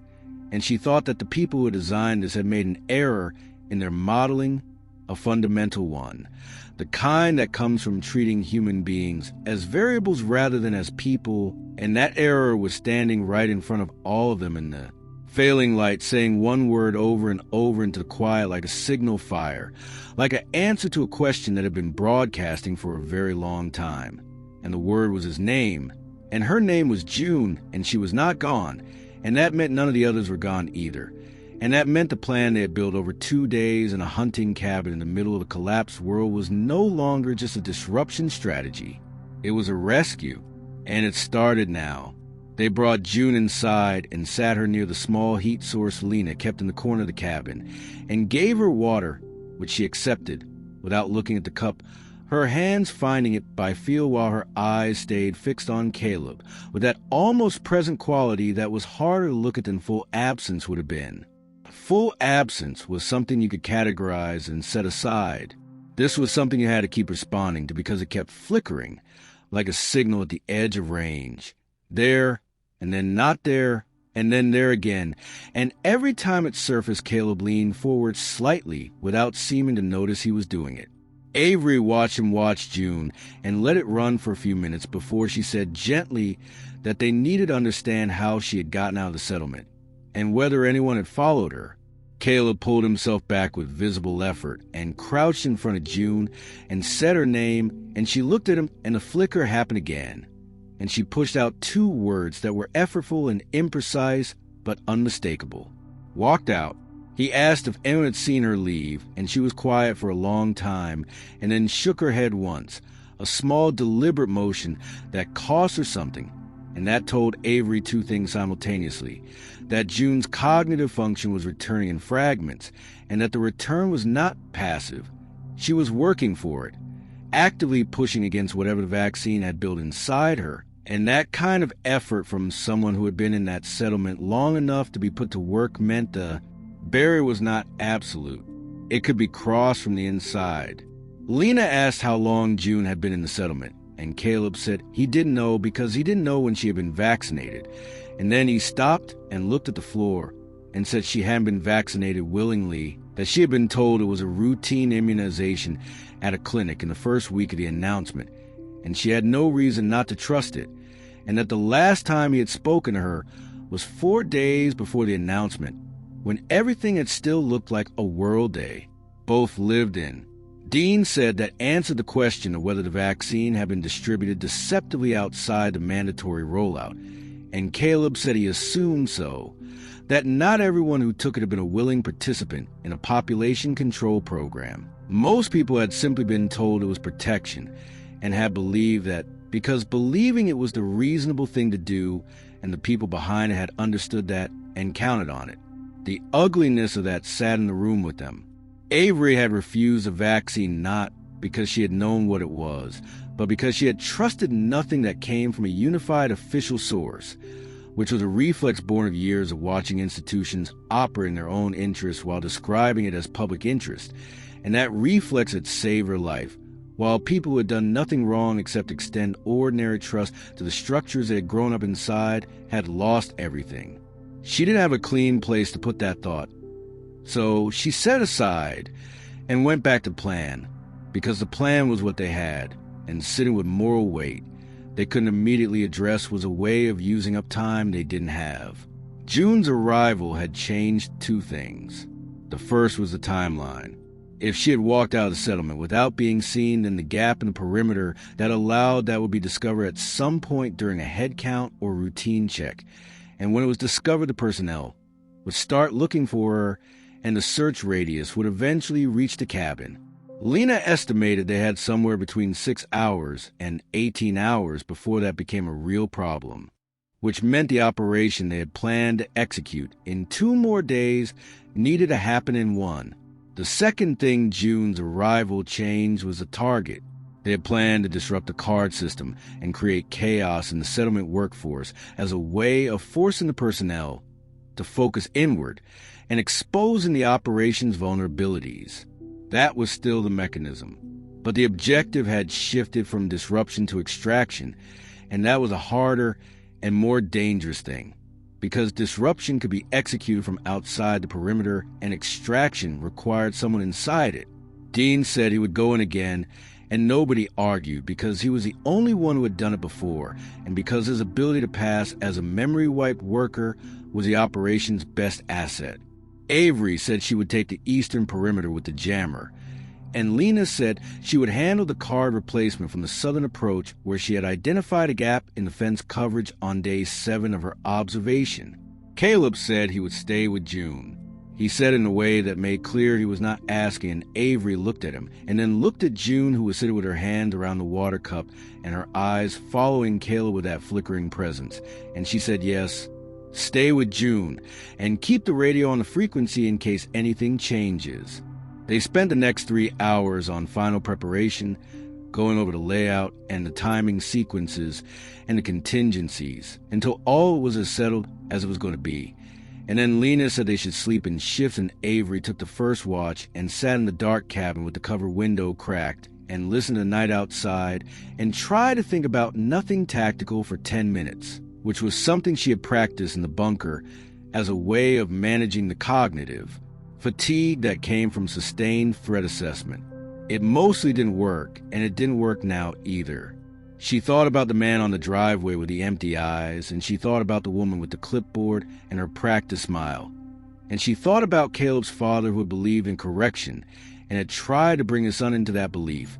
Speaker 1: And she thought that the people who had designed this had made an error in their modeling, a fundamental one. The kind that comes from treating human beings as variables rather than as people. And that error was standing right in front of all of them in the failing light, saying one word over and over into the quiet like a signal fire, like an answer to a question that had been broadcasting for a very long time. And the word was his name, and her name was June, and she was not gone, and that meant none of the others were gone either. And that meant the plan they had built over 2 days in a hunting cabin in the middle of a collapsed world was no longer just a disruption strategy. It was a rescue, and it started now. They brought June inside and sat her near the small heat source Lena kept in the corner of the cabin, and gave her water, which she accepted, without looking at the cup, her hands finding it by feel while her eyes stayed fixed on Caleb, with that almost present quality that was harder to look at than full absence would have been. Full absence was something you could categorize and set aside. This was something you had to keep responding to because it kept flickering, like a signal at the edge of range. There, and then not there, and then there again. And every time it surfaced, Caleb leaned forward slightly without seeming to notice he was doing it. Avery watched him watch June and let it run for a few minutes before she said gently that they needed to understand how she had gotten out of the settlement and whether anyone had followed her. Caleb pulled himself back with visible effort and crouched in front of June and said her name, and she looked at him, and the flicker happened again. And she pushed out 2 words that were effortful and imprecise, but unmistakable. Walked out. He asked if anyone had seen her leave, and she was quiet for a long time, and then shook her head once, a small, deliberate motion that cost her something, and that told Avery 2 things simultaneously, that June's cognitive function was returning in fragments, and that the return was not passive. She was working for it, actively pushing against whatever the vaccine had built inside her. And that kind of effort from someone who had been in that settlement long enough to be put to work meant the barrier was not absolute. It could be crossed from the inside. Lena asked how long June had been in the settlement, and Caleb said he didn't know because he didn't know when she had been vaccinated. And then he stopped and looked at the floor and said she hadn't been vaccinated willingly, that she had been told it was a routine immunization at a clinic in the first week of the announcement, and she had no reason not to trust it, and that the last time he had spoken to her was 4 days before the announcement, when everything had still looked like a world day both lived in. Dean said that answered the question of whether the vaccine had been distributed deceptively outside the mandatory rollout, and Caleb said he assumed so, that not everyone who took it had been a willing participant in a population control program. Most people had simply been told it was protection and had believed that because believing it was the reasonable thing to do, and the people behind it had understood that and counted on it. The ugliness of that sat in the room with them. Avery had refused the vaccine not because she had known what it was, but because she had trusted nothing that came from a unified official source, which was a reflex born of years of watching institutions operate in their own interests while describing it as public interest, and that reflex had saved her life, while people who had done nothing wrong except extend ordinary trust to the structures they had grown up inside had lost everything. She didn't have a clean place to put that thought, so she set aside and went back to plan, because the plan was what they had, and sitting with moral weight they couldn't immediately address was a way of using up time they didn't have. June's arrival had changed two things. The first was the timeline. If she had walked out of the settlement without being seen, then the gap in the perimeter that allowed that would be discovered at some point during a head count or routine check. And when it was discovered, the personnel would start looking for her, and the search radius would eventually reach the cabin. Lena estimated they had somewhere between 6 hours and 18 hours before that became a real problem, which meant the operation they had planned to execute in 2 more days needed to happen in 1. The second thing June's arrival changed was the target. They had planned to disrupt the card system and create chaos in the settlement workforce as a way of forcing the personnel to focus inward and exposing the operation's vulnerabilities. That was still the mechanism, but the objective had shifted from disruption to extraction, and that was a harder and more dangerous thing, because disruption could be executed from outside the perimeter and extraction required someone inside it. Dean said he would go in again, and nobody argued because he was the only one who had done it before, and because his ability to pass as a memory-wiped worker was the operation's best asset. Avery said she would take the eastern perimeter with the jammer, and Lena said she would handle the card replacement from the southern approach where she had identified a gap in the fence coverage on day 7 of her observation. Caleb said he would stay with June. He said in a way that made clear he was not asking, and Avery looked at him, and then looked at June, who was sitting with her hand around the water cup and her eyes following Caleb with that flickering presence, and she said yes. Stay with June, and keep the radio on the frequency in case anything changes. They spent the next 3 hours on final preparation, going over the layout and the timing sequences and the contingencies, until all was as settled as it was going to be. And then Lena said they should sleep in shifts, and Avery took the first watch and sat in the dark cabin with the cover window cracked and listened to the night outside and tried to think about nothing tactical for 10 minutes. Which was something she had practiced in the bunker as a way of managing the cognitive fatigue that came from sustained threat assessment. It mostly didn't work, and it didn't work now either. She thought about the man on the driveway with the empty eyes, and she thought about the woman with the clipboard and her practice smile. And she thought about Caleb's father, who had believed in correction and had tried to bring his son into that belief.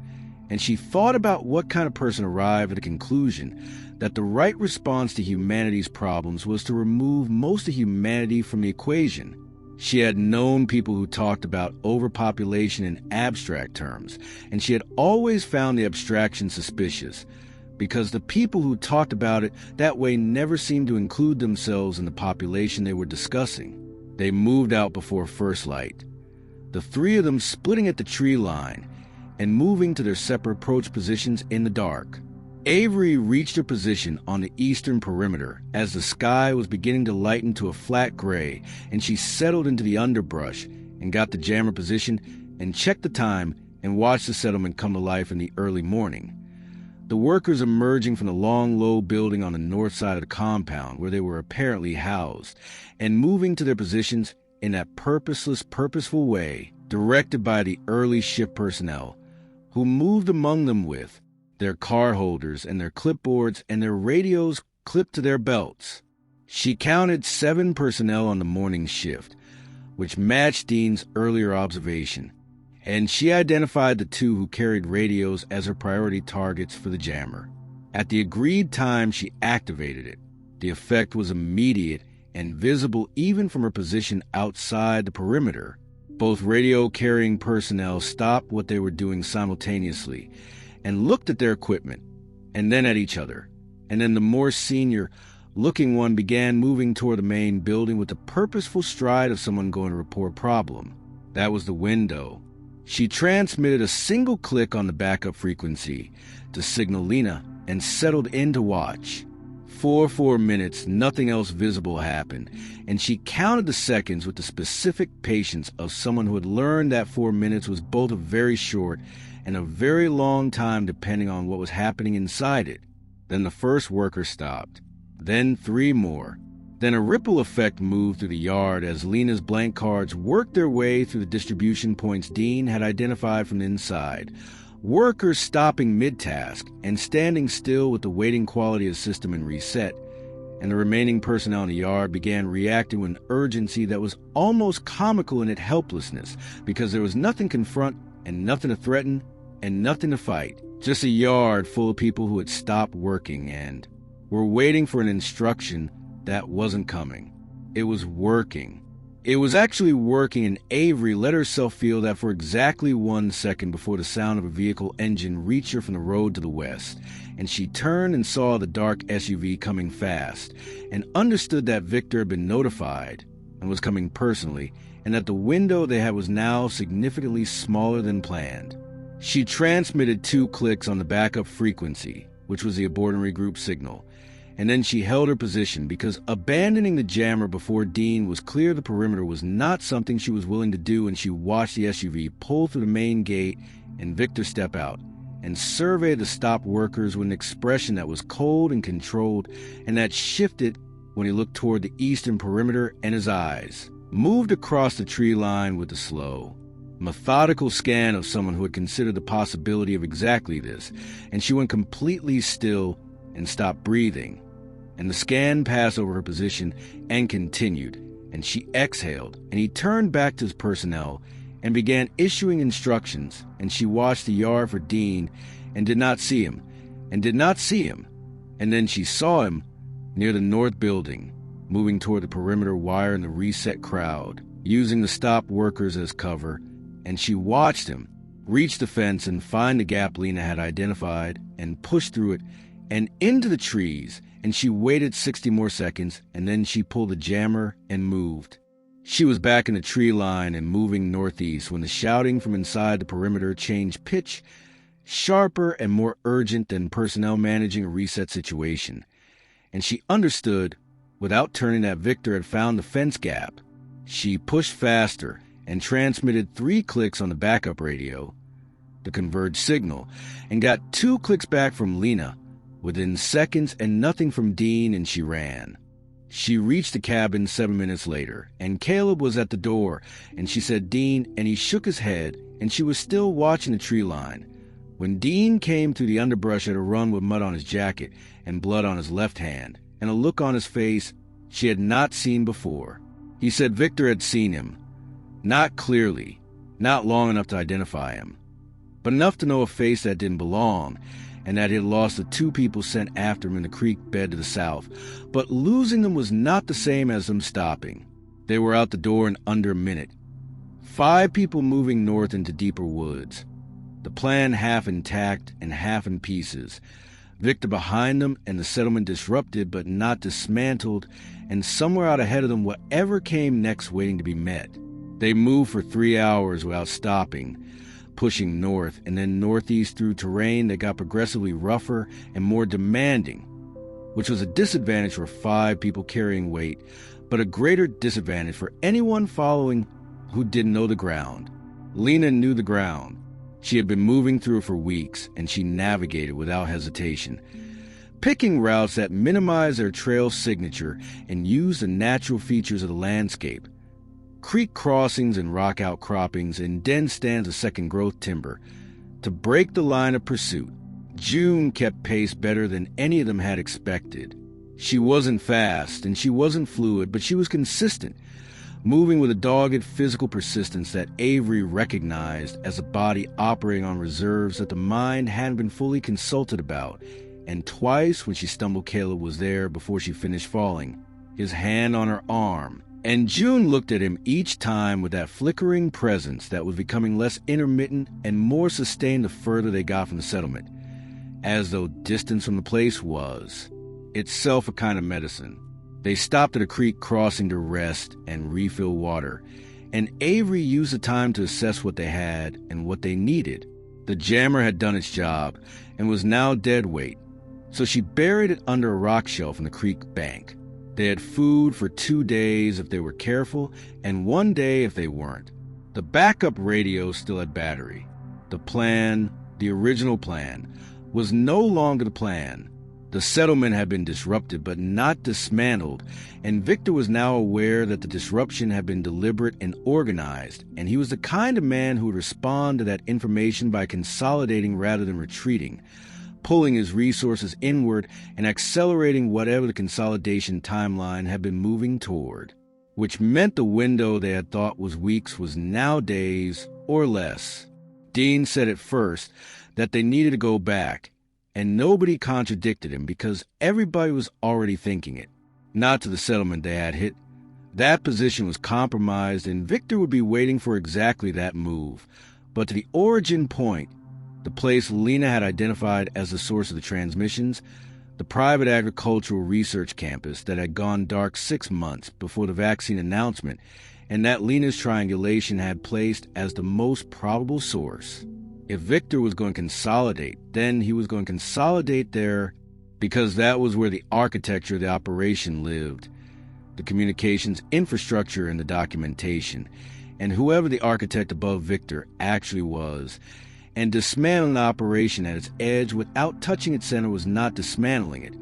Speaker 1: And she thought about what kind of person arrived at the conclusion that the right response to humanity's problems was to remove most of humanity from the equation. She had known people who talked about overpopulation in abstract terms, and she had always found the abstraction suspicious, because the people who talked about it that way never seemed to include themselves in the population they were discussing. They moved out before first light, the 3 of them splitting at the tree line and moving to their separate approach positions in the dark. Avery reached her position on the eastern perimeter as the sky was beginning to lighten to a flat gray, and she settled into the underbrush and got the jammer position and checked the time and watched the settlement come to life in the early morning. the workers emerging from the long, low building on the north side of the compound where they were apparently housed, and moving to their positions in that purposeful way, directed by the early shift personnel, who moved among them with their car holders and their clipboards and their radios clipped to their belts. She counted 7 personnel on the morning shift, which matched Dean's earlier observation, and she identified the 2 who carried radios as her priority targets for the jammer. At the agreed time, she activated it. The effect was immediate and visible even from her position outside the perimeter. Both radio-carrying personnel stopped what they were doing simultaneously and looked at their equipment, and then at each other. And then the more senior-looking one began moving toward the main building with the purposeful stride of someone going to report a problem. That was the window. She transmitted a single click on the backup frequency to signal Lena and settled in to watch. For 4 minutes, nothing else visible happened, and she counted the seconds with the specific patience of someone who had learned that 4 minutes was both a very short and a very long time depending on what was happening inside it. Then the first worker stopped. Then 3 more. Then a ripple effect moved through the yard as Lena's blank cards worked their way through the distribution points Dean had identified from the inside. Workers stopping mid-task and standing still with the waiting quality of the system in reset, and the remaining personnel in the yard began reacting with an urgency that was almost comical in its helplessness, because there was nothing to confront and nothing to threaten and nothing to fight. Just a yard full of people who had stopped working and were waiting for an instruction that wasn't coming. It was working. It was actually working, and Avery let herself feel that for exactly 1 second before the sound of a vehicle engine reached her from the road to the west, and she turned and saw the dark SUV coming fast, and understood that Victor had been notified and was coming personally, and that the window they had was now significantly smaller than planned. She transmitted 2 clicks on the backup frequency, which was the abortion group signal, and then she held her position because abandoning the jammer before Dean was clear the perimeter was not something she was willing to do, and she watched the SUV pull through the main gate and Victor step out and survey the stopped workers with an expression that was cold and controlled and that shifted when he looked toward the eastern perimeter, and his eyes moved across the tree line with a slow, methodical scan of someone who had considered the possibility of exactly this, and she went completely still and stopped breathing, and the scan passed over her position and continued, and she exhaled, and he turned back to his personnel and began issuing instructions, and she watched the yard for Dean and did not see him, and then she saw him near the north building, moving toward the perimeter wire and the reset crowd, using the stopped workers as cover, and she watched him reach the fence and find the gap Lena had identified and push through it and into the trees, and she waited 60 more seconds, and then she pulled the jammer and moved. She was back in the tree line and moving northeast when the shouting from inside the perimeter changed pitch, sharper and more urgent than personnel managing a reset situation, and she understood, without turning, that Victor had found the fence gap. She pushed faster and transmitted 3 clicks on the backup radio, the converged signal, and got 2 clicks back from Lena within seconds and nothing from Dean, and she ran. She reached the cabin 7 minutes later, and Caleb was at the door, and she said Dean, and he shook his head, and she was still watching the tree line. When Dean came through the underbrush at a run with mud on his jacket and blood on his left hand, and a look on his face she had not seen before. He said Victor had seen him. Not clearly, not long enough to identify him, but enough to know a face that didn't belong, and that he had lost the 2 people sent after him in the creek bed to the south. But losing them was not the same as them stopping. They were out the door in under a minute. 5 people moving north into deeper woods. The plan half intact and half in pieces. Victor behind them and the settlement disrupted but not dismantled, and somewhere out ahead of them whatever came next waiting to be met. They moved for 3 hours without stopping, pushing north and then northeast through terrain that got progressively rougher and more demanding, which was a disadvantage for 5 people carrying weight, but a greater disadvantage for anyone following who didn't know the ground. Lena knew the ground. She had been moving through it for weeks, and she navigated without hesitation, picking routes that minimized their trail signature and used the natural features of the landscape. Creek crossings and rock outcroppings and dense stands of second-growth timber. To break the line of pursuit, June kept pace better than any of them had expected. She wasn't fast and she wasn't fluid, but she was consistent, moving with a dogged physical persistence that Avery recognized as a body operating on reserves that the mind hadn't been fully consulted about. And twice, when she stumbled, Caleb was there before she finished falling, his hand on her arm. And June looked at him each time with that flickering presence that was becoming less intermittent and more sustained the further they got from the settlement, as though distance from the place was itself a kind of medicine. They stopped at a creek crossing to rest and refill water, and Avery used the time to assess what they had and what they needed. The jammer had done its job and was now dead weight, so she buried it under a rock shelf in the creek bank. They had food for 2 days if they were careful, and 1 day if they weren't. The backup radio still had battery. The plan, the original plan, was no longer the plan. The settlement had been disrupted but not dismantled, and Victor was now aware that the disruption had been deliberate and organized, and he was the kind of man who would respond to that information by consolidating rather than retreating, pulling his resources inward and accelerating whatever the consolidation timeline had been moving toward, which meant the window they had thought was weeks was now days or less. Dean said at first that they needed to go back, and nobody contradicted him because everybody was already thinking it. Not to the settlement they had hit. That position was compromised, and Victor would be waiting for exactly that move. But to the origin point, the place Lena had identified as the source of the transmissions, the private agricultural research campus that had gone dark 6 months before the vaccine announcement, and that Lena's triangulation had placed as the most probable source. If Victor was going to consolidate, then he was going to consolidate there because that was where the architecture of the operation lived, the communications infrastructure and the documentation, and whoever the architect above Victor actually was. And dismantling the operation at its edge without touching its center was not dismantling it.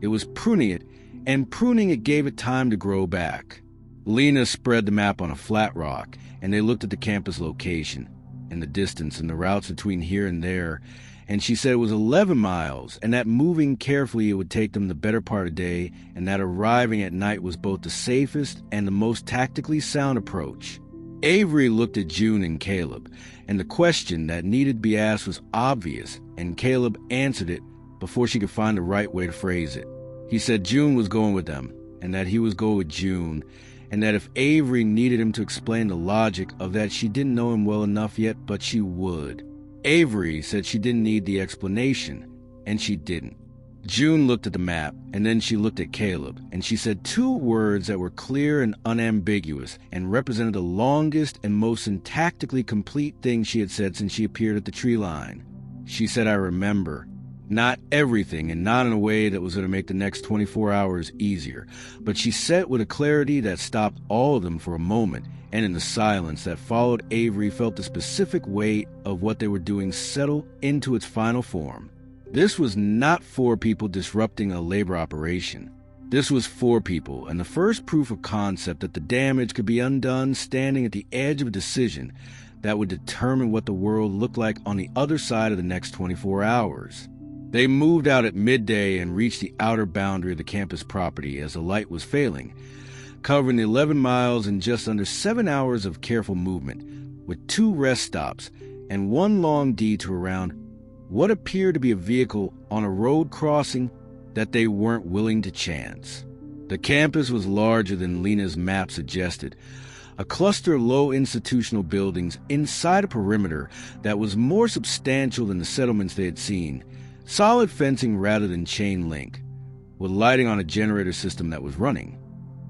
Speaker 1: It was pruning it, and pruning it gave it time to grow back. Lena spread the map on a flat rock, and they looked at the campus location, and the distance and the routes between here and there, and she said it was 11 miles, and that moving carefully it would take them the better part of the day, and that arriving at night was both the safest and the most tactically sound approach. Avery looked at June and Caleb, and the question that needed to be asked was obvious, and Caleb answered it before she could find the right way to phrase it. He said June was going with them, and that he was going with June, and that if Avery needed him to explain the logic of that, she didn't know him well enough yet, but she would. Avery said she didn't need the explanation, and she didn't. June looked at the map, and then she looked at Caleb, and she said 2 words that were clear and unambiguous and represented the longest and most syntactically complete thing she had said since she appeared at the tree line. She said, "I remember." Not everything, and not in a way that was going to make the next 24 hours easier, but she said it with a clarity that stopped all of them for a moment, and in the silence that followed, Avery felt the specific weight of what they were doing settle into its final form. This was not 4 people disrupting a labor operation. This was 4 people, and the first proof of concept that the damage could be undone standing at the edge of a decision that would determine what the world looked like on the other side of the next 24 hours. They moved out at midday and reached the outer boundary of the campus property as the light was failing, covering the 11 miles in just under 7 hours of careful movement, with 2 rest stops and 1 long detour around what appeared to be a vehicle on a road crossing that they weren't willing to chance. The campus was larger than Lena's map suggested, a cluster of low institutional buildings inside a perimeter that was more substantial than the settlements they had seen, solid fencing rather than chain link, with lighting on a generator system that was running,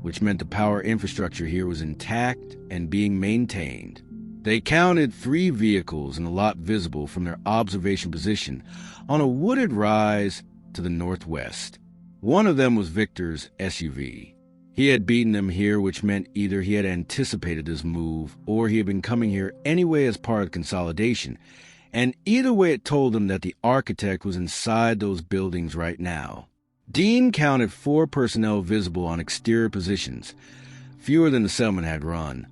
Speaker 1: which meant the power infrastructure here was intact and being maintained. They counted 3 vehicles in the lot visible from their observation position on a wooded rise to the northwest. One of them was Victor's SUV. He had beaten them here, which meant either he had anticipated this move or he had been coming here anyway as part of consolidation, And either way, it told them that the architect was inside those buildings right now. Dean counted 4 personnel visible on exterior positions, fewer than the settlement had run,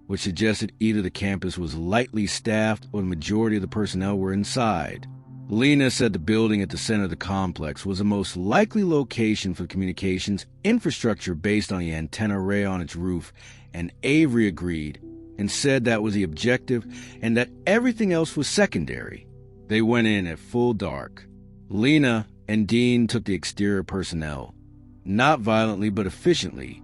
Speaker 1: which suggested either the campus was lightly staffed or the majority of the personnel were inside. Lena said the building at the center of the complex was the most likely location for the communications infrastructure based on the antenna array on its roof, and Avery agreed and said that was the objective and that everything else was secondary. They went in at full dark. Lena and Dean took the exterior personnel, not violently but efficiently,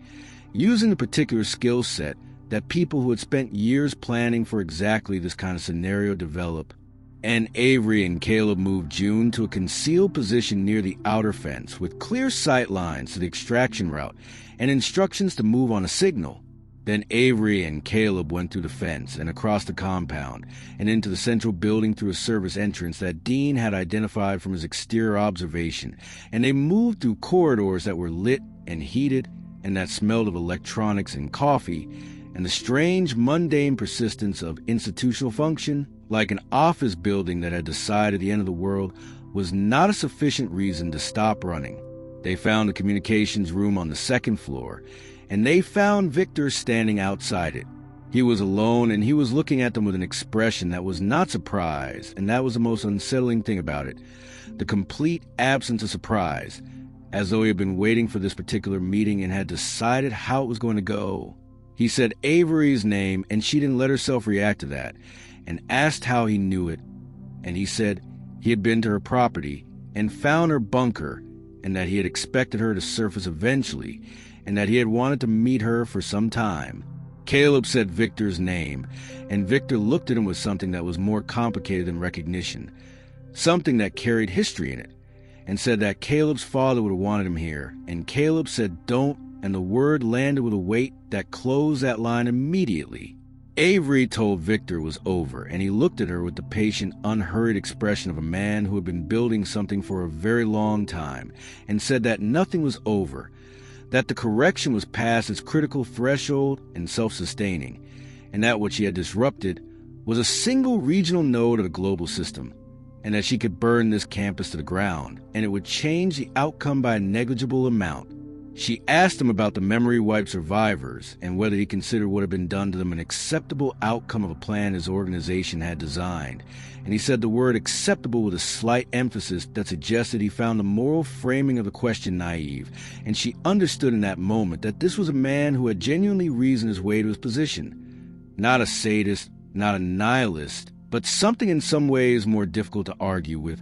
Speaker 1: using the particular skill set that people who had spent years planning for exactly this kind of scenario develop. And Avery and Caleb moved June to a concealed position near the outer fence with clear sight lines to the extraction route and instructions to move on a signal. Then Avery and Caleb went through the fence and across the compound and into the central building through a service entrance that Dean had identified from his exterior observation, and they moved through corridors that were lit and heated and that smelled of electronics and coffee and the strange, mundane persistence of institutional function, like an office building that had decided the end of the world was not a sufficient reason to stop running. They found the communications room on the 2nd floor, and they found Victor standing outside it. He was alone, and he was looking at them with an expression that was not surprise, and that was the most unsettling thing about it, the complete absence of surprise, as though he had been waiting for this particular meeting and had decided how it was going to go. He said Avery's name, and she didn't let herself react to that, and asked how he knew it, and he said he had been to her property and found her bunker, and that he had expected her to surface eventually, and that he had wanted to meet her for some time. Caleb said Victor's name, and Victor looked at him with something that was more complicated than recognition, something that carried history in it, and said that Caleb's father would have wanted him here, and Caleb said don't, and the word landed with a weight that closed that line immediately. Avery told Victor it was over, and he looked at her with the patient, unhurried expression of a man who had been building something for a very long time, and said that nothing was over, that the correction was past its critical threshold and self-sustaining, and that what she had disrupted was a single regional node of a global system, and that she could burn this campus to the ground, and it would change the outcome by a negligible amount. She asked him about the memory wipe survivors and whether he considered what had been done to them an acceptable outcome of a plan his organization had designed, and he said the word acceptable with a slight emphasis that suggested he found the moral framing of the question naive, and she understood in that moment that this was a man who had genuinely reasoned his way to his position. Not a sadist, not a nihilist, but something in some ways more difficult to argue with,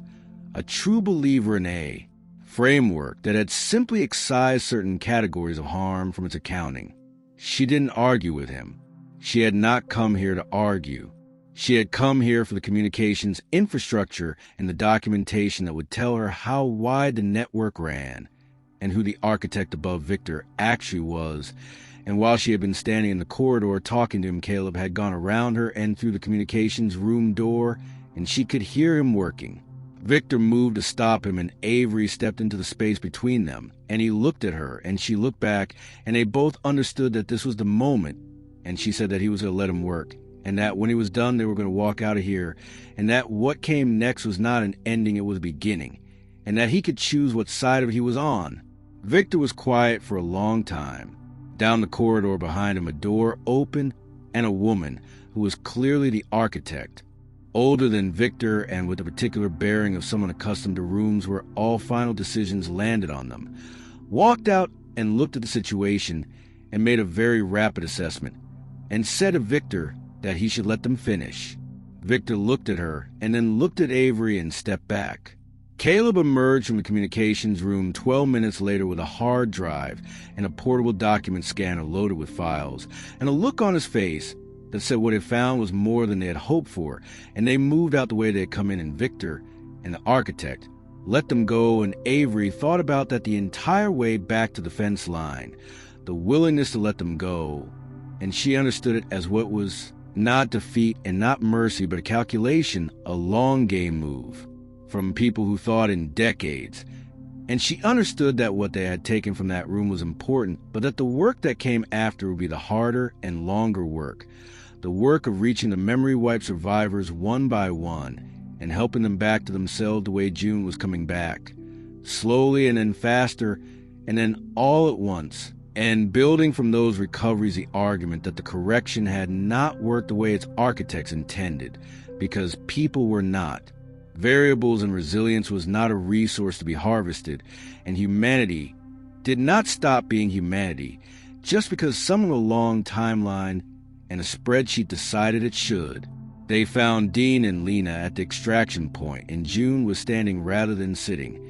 Speaker 1: a true believer in a framework that had simply excised certain categories of harm from its accounting. She didn't argue with him. She had not come here to argue. She had come here for the communications infrastructure and the documentation that would tell her how wide the network ran and who the architect above Victor actually was. And while she had been standing in the corridor talking to him, Caleb had gone around her and through the communications room door, and she could hear him working. Victor moved to stop him, and Avery stepped into the space between them, and he looked at her, and she looked back, and they both understood that this was the moment, and she said that he was going to let him work, and that when he was done, they were going to walk out of here, and that what came next was not an ending, it was a beginning, and that he could choose what side of it he was on. Victor was quiet for a long time. Down the corridor behind him, a door opened, and a woman, who was clearly the architect, older than Victor and with the particular bearing of someone accustomed to rooms where all final decisions landed on them, walked out and looked at the situation and made a very rapid assessment, and said to Victor that he should let them finish. Victor looked at her and then looked at Avery and stepped back. Caleb emerged from the communications room 12 minutes later with a hard drive and a portable document scanner loaded with files, and a look on his face that said what it found was more than they had hoped for, and they moved out the way they had come in, and Victor and the architect let them go, and Avery thought about that the entire way back to the fence line, the willingness to let them go, and she understood it as what was not defeat and not mercy, but a calculation, a long game move, from people who thought in decades. And she understood that what they had taken from that room was important, but that the work that came after would be the harder and longer work, the work of reaching the memory wipe survivors one by one, and helping them back to themselves the way June was coming back. Slowly and then faster, and then all at once. And building from those recoveries the argument that the correction had not worked the way its architects intended, because people were not. Variables and resilience was not a resource to be harvested, and humanity did not stop being humanity just because some of a long timeline and a spreadsheet decided it should. They found Dean and Lena at the extraction point, and June was standing rather than sitting.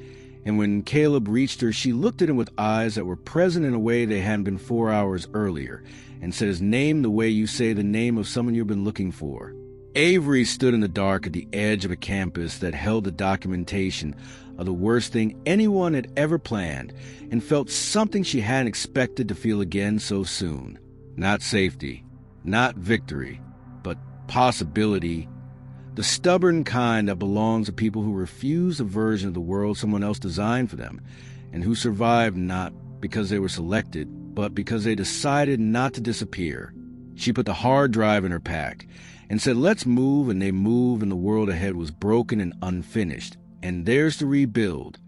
Speaker 1: And when Caleb reached her, she looked at him with eyes that were present in a way they hadn't been 4 hours earlier, and said his name the way you say the name of someone you've been looking for. Avery stood in the dark at the edge of a campus that held the documentation of the worst thing anyone had ever planned, and felt something she hadn't expected to feel again so soon. Not safety, not victory, but possibility. The stubborn kind that belongs to people who refuse a version of the world someone else designed for them, and who survived not because they were selected, but because they decided not to disappear. She put the hard drive in her pack and said, let's move, and they moved, and the world ahead was broken and unfinished, and theirs to rebuild.